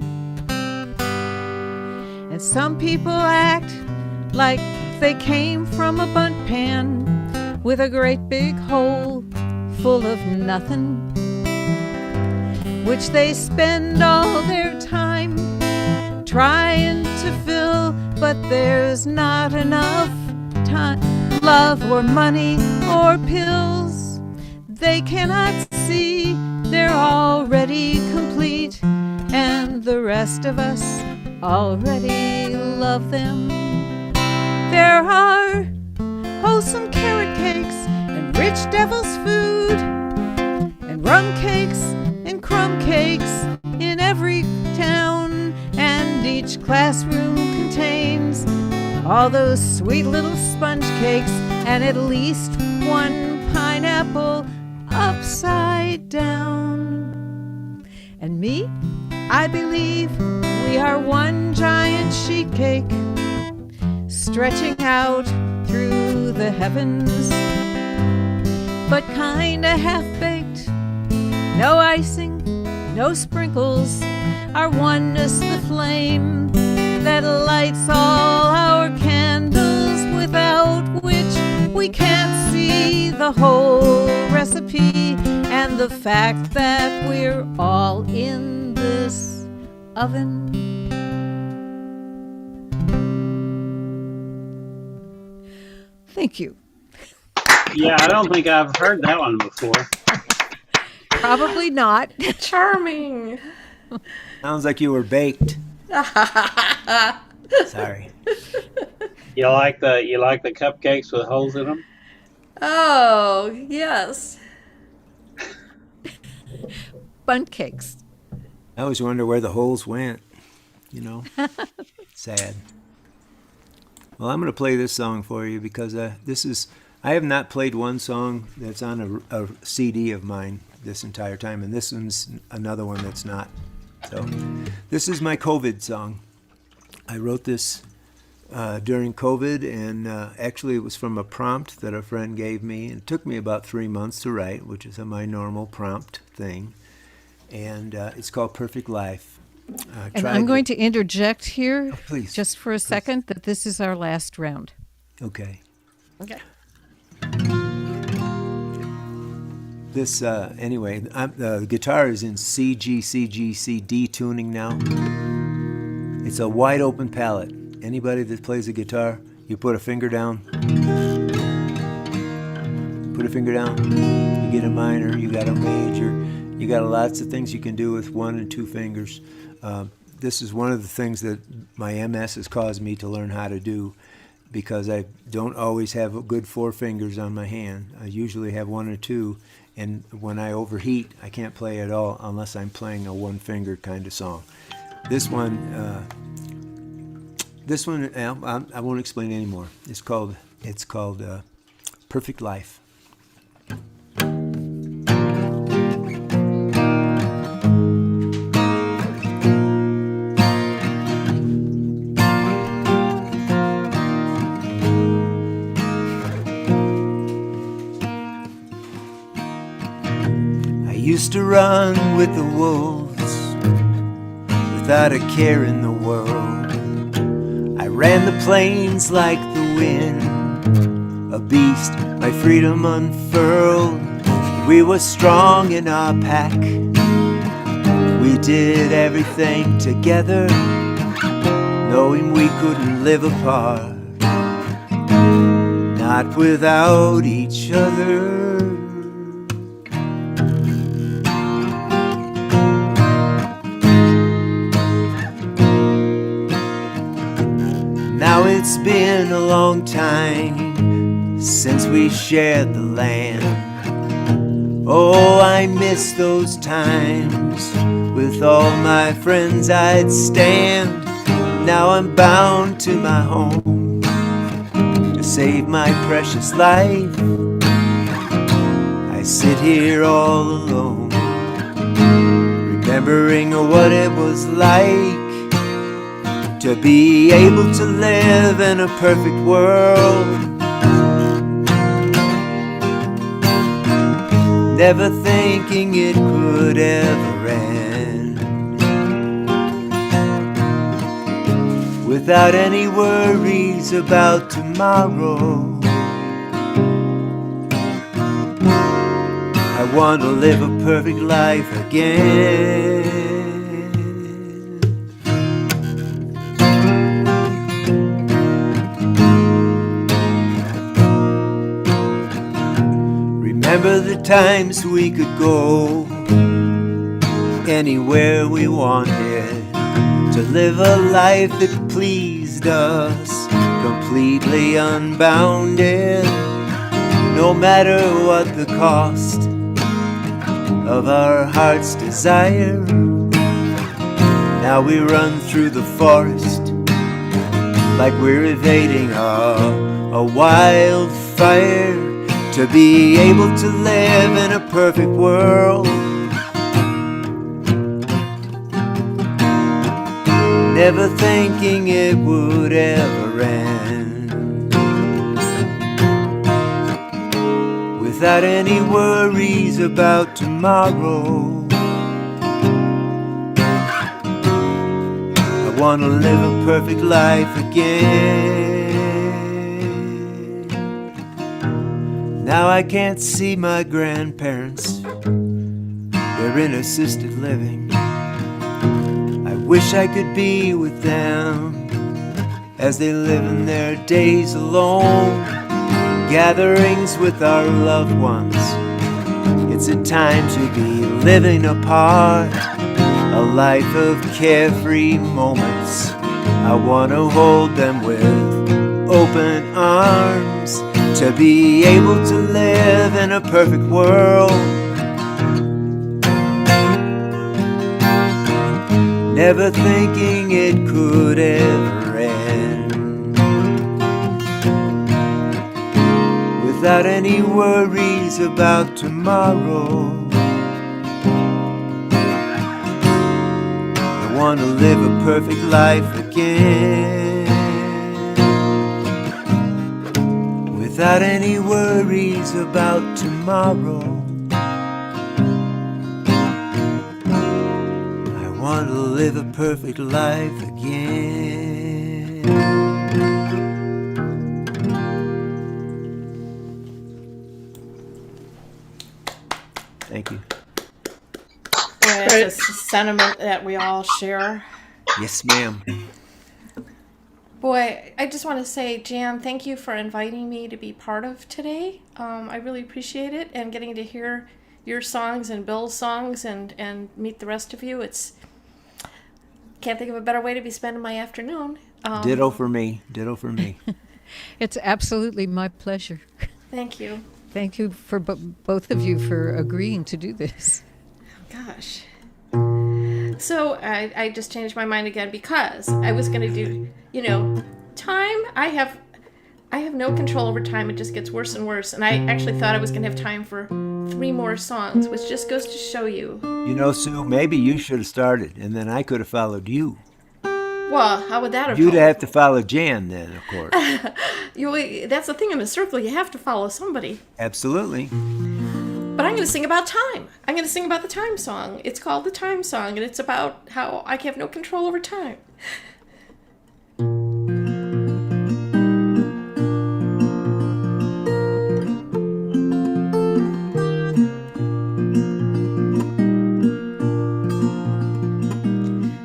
And some people act like they came from a bundt pan with a great big hole full of nothing, which they spend all their time trying to fill, but there's not enough time, love or money or pills. They cannot see they're already complete, and the rest of us already love them. There are wholesome carrot cakes and rich devil's food and rum cakes and crumb cakes in every town, and each classroom contains all those sweet little sponge cakes and at least one pineapple upside down. And me, I believe we are one giant sheet cake stretching out through the heavens, but kinda half-baked, no icing, no sprinkles. Our oneness, the flame that lights all our candles, without which we can't see the whole recipe, and the fact that we're all in this oven. Thank you. Yeah, I don't think I've heard that one before. Probably not. Charming. Sounds like you were baked. Sorry. You like the cupcakes with holes in them? Oh, yes. Bundt cakes. I always wonder where the holes went, Sad. Well, I'm going to play this song for you because I have not played one song that's on a CD of mine this entire time, and this one's another one that's not. So this is my COVID song. I wrote this during COVID, and actually it was from a prompt that a friend gave me. It took me about 3 months to write, which is my normal prompt thing, and it's called Perfect Life. And I'm going to interject here, please, just for a second, that this is our last round. Okay. Okay. This anyway. The guitar is in C G C G C D tuning now. It's a wide open palette. Anybody that plays a guitar, you put a finger down. Put a finger down. You get a minor. You got a major. You got lots of things you can do with 1 and 2 fingers. This is one of the things that my MS has caused me to learn how to do, because I don't always have a good 4 fingers on my hand. I usually have 1 or 2, and when I overheat, I can't play at all unless I'm playing a 1 finger kind of song. This one, I won't explain anymore. It's called Perfect Life. I used to run with the wolves without a care in the world. I ran the plains like the wind, a beast, my freedom unfurled. We were strong in our pack. We did everything together, knowing we couldn't live apart, not without each other. Now it's been a long time since we shared the land. Oh, I miss those times. With all my friends I'd stand. Now I'm bound to my home to save my precious life. I sit here all alone, remembering what it was like to be able to live in a perfect world. Never thinking it could ever end, without any worries about tomorrow. I want to live a perfect life again. Remember the times we could go anywhere we wanted, to live a life that pleased us, completely unbounded, no matter what the cost of our heart's desire. Now we run through the forest like we're evading a wildfire, to be able to live in a perfect world. Never thinking it would ever end, without any worries about tomorrow. I want to live a perfect life again. Now I can't see my grandparents, they're in assisted living. I wish I could be with them as they live in their days alone. Gatherings with our loved ones, it's a time to be living apart, a life of carefree moments. I want to hold them with open arms, to be able to live in a perfect world. Never thinking it could ever end, without any worries about tomorrow. I want to live a perfect life again, without any worries about tomorrow. I want to live a perfect life again. sentiment that we all share. Yes, ma'am. Boy, I just want to say, Jan, thank you for inviting me to be part of today. I really appreciate it, and getting to hear your songs and Bill's songs and meet the rest of you. It's can't think of a better way to be spending my afternoon. Ditto for me. Ditto for me. It's absolutely my pleasure. Thank you. Thank you for both of you for agreeing to do this. Gosh. So I just changed my mind again because I was going to do, time. I have no control over time. It just gets worse and worse. And I actually thought I was going to have time for 3 more songs, which just goes to show you. Sue, maybe you should have started, and then I could have followed you. Well, how would that have You'd helped? have to follow Jan then, of course. That's the thing in a circle. You have to follow somebody. Absolutely. But I'm going to sing about time. I'm going to sing about the time song. It's called the time song, and it's about how I have no control over time.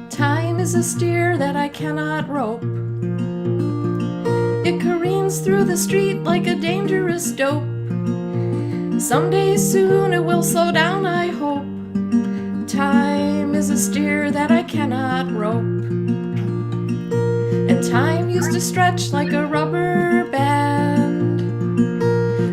Time is a steer that I cannot rope. It careens through the street like a dangerous dope. Someday soon it will slow down, I hope. Time is a steer that I cannot rope. And time used to stretch like a rubber band.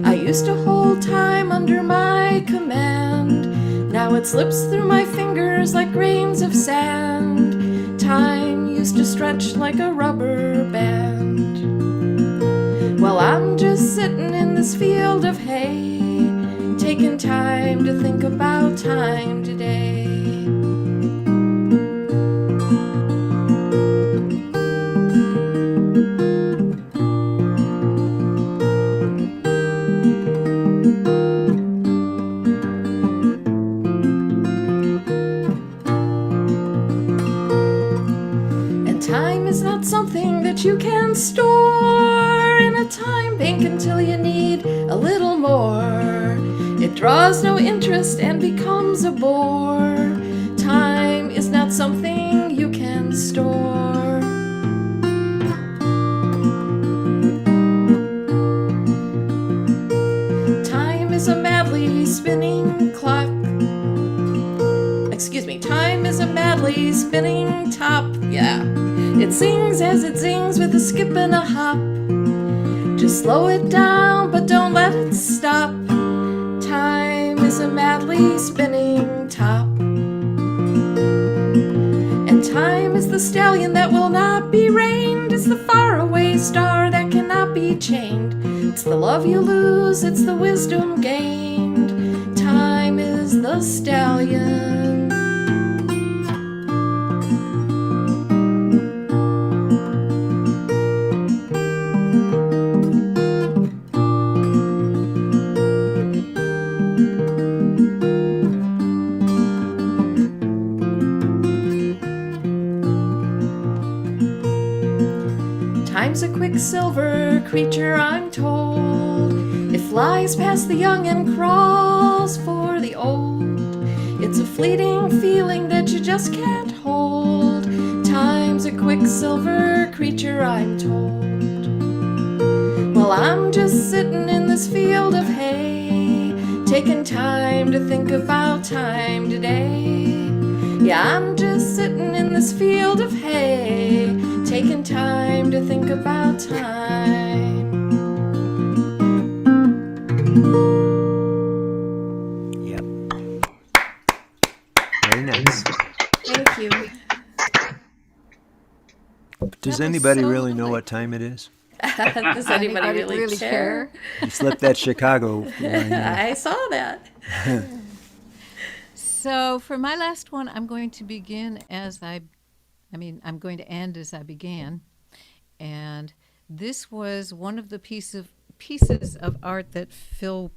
I used to hold time under my command. Now it slips through my fingers like grains of sand. Time used to stretch like a rubber band. Well, I'm just sitting in this field of hay, taking time to think about time today. And time is not something that you can store in a time bank until you need a little more. It draws no interest and becomes a bore. Time is not something you can store. Time is a madly spinning clock. Excuse me, time is a madly spinning top. Yeah, it sings as it sings with a skip and a hop. Just slow it down, but don't let it stop. Time is a madly spinning top. And time is the stallion that will not be reined. It's the faraway star that cannot be chained. It's the love you lose, it's the wisdom gained. Time is the stallion. Time's a quicksilver creature, I'm told. It flies past the young and crawls for the old. It's a fleeting feeling that you just can't hold. Time's a quicksilver creature, I'm told. Well, I'm just sitting in this field of hay, taking time to think about time today. Yeah, I'm just sitting in this field of hay, taking time to think about time. Yep. Very nice. Thank you. Does was anybody so really know lovely. what time it is? Does anybody really care? You slipped that Chicago line there. I saw that. So for my last one, I'm going to begin I'm going to end as I began. And this was one of the pieces of art that Phil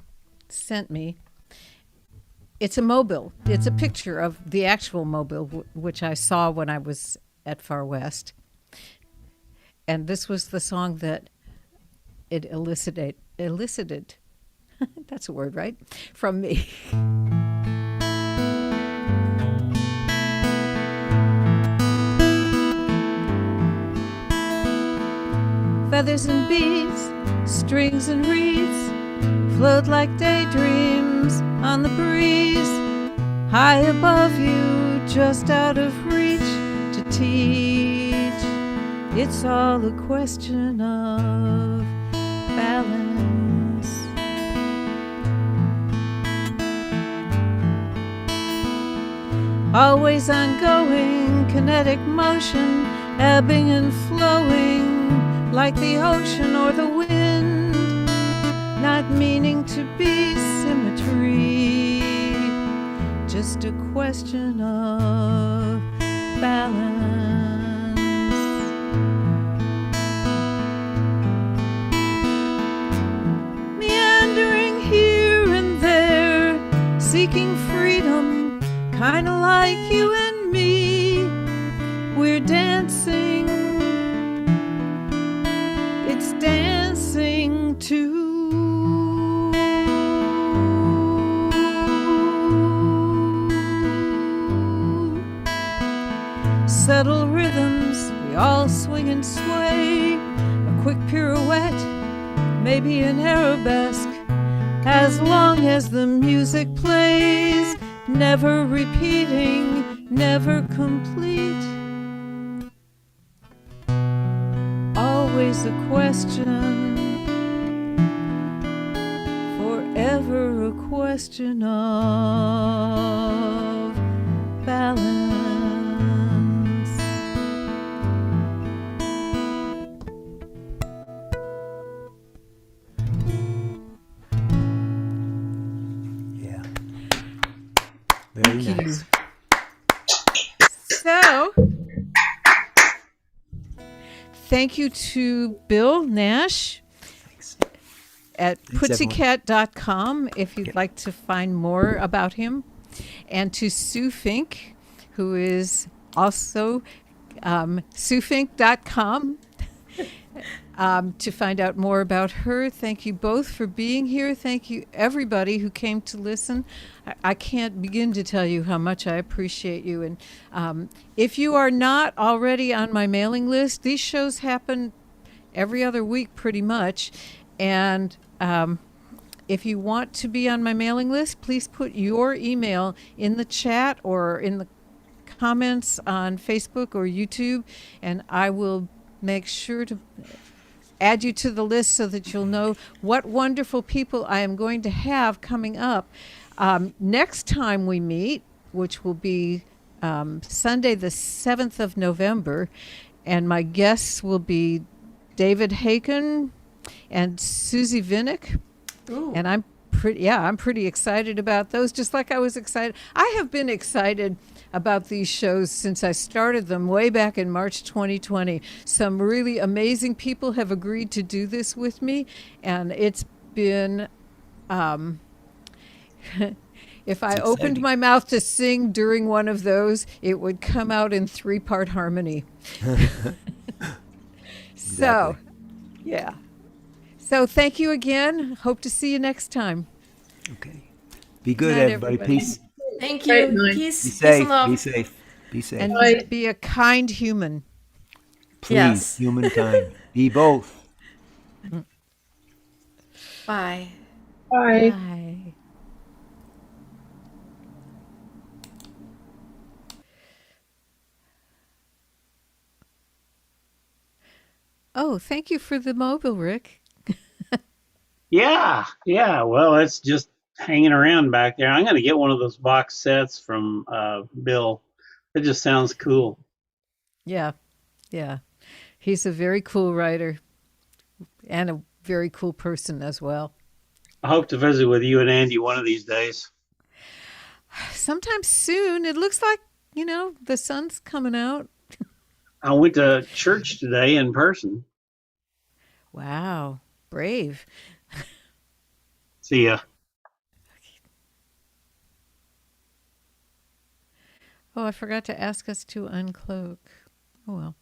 sent me. It's a mobile. It's a picture of the actual mobile, which I saw when I was at Far West. And this was the song that it elicited. That's a word, right? From me. feathers and beads, strings and reeds, float like daydreams on the breeze, high above you, just out of reach to teach. It's all a question of balance. Always ongoing, kinetic motion, ebbing and flowing like the ocean or the wind, not meaning to be symmetry, just a question of balance. Meandering here and there, seeking freedom, kinda like you and me. We're dancing, it's dancing too. Subtle rhythms, we all swing and sway. A quick pirouette, maybe an arabesque. As long as the music plays, never repeating, never complete. Always a question, forever a question of balance. Yeah. Very Thank you. nice. So, thank you to Bill Nash Thanks. at Thanks, everyone. putsycat.com if you'd like to find more about him, and to Sue Fink, who is also SueFink.com. To find out more about her. Thank you both for being here. Thank you, everybody who came to listen. I can't begin to tell you how much I appreciate you. And if you are not already on my mailing list, these shows happen every other week pretty much. And if you want to be on my mailing list, please put your email in the chat or in the comments on Facebook or YouTube, and I will make sure to add you to the list so that you'll know what wonderful people I am going to have coming up. Next time we meet, which will be Sunday the 7th of November, and my guests will be David Haken and Susie Vinnick. Ooh. And I'm pretty excited about those, just like I was excited. I have been excited about these shows since I started them way back in March 2020. Some really amazing people have agreed to do this with me, and it's been if I opened exciting. my mouth to sing during one of those, it would come out in 3-part harmony. So, yeah. So thank you again. Hope to see you next time. Okay. Be good, Night, everybody. everybody. Peace. Thank Great you. night. Peace, Be peace safe. and love. Be safe. Be safe. And Bye. be a kind human. Please, Yes. humankind. Be both. Bye. Bye. Bye. Oh, thank you for the mobile, Rick. Yeah, yeah. Well, it's just hanging around back there. I'm going to get one of those box sets from Bill. It just sounds cool. Yeah, yeah. He's a very cool writer and a very cool person as well. I hope to visit with you and Andy one of these days. Sometime soon. It looks like, the sun's coming out. I went to church today in person. Wow. Brave. See ya. Oh, I forgot to ask us to uncloak. Oh, well.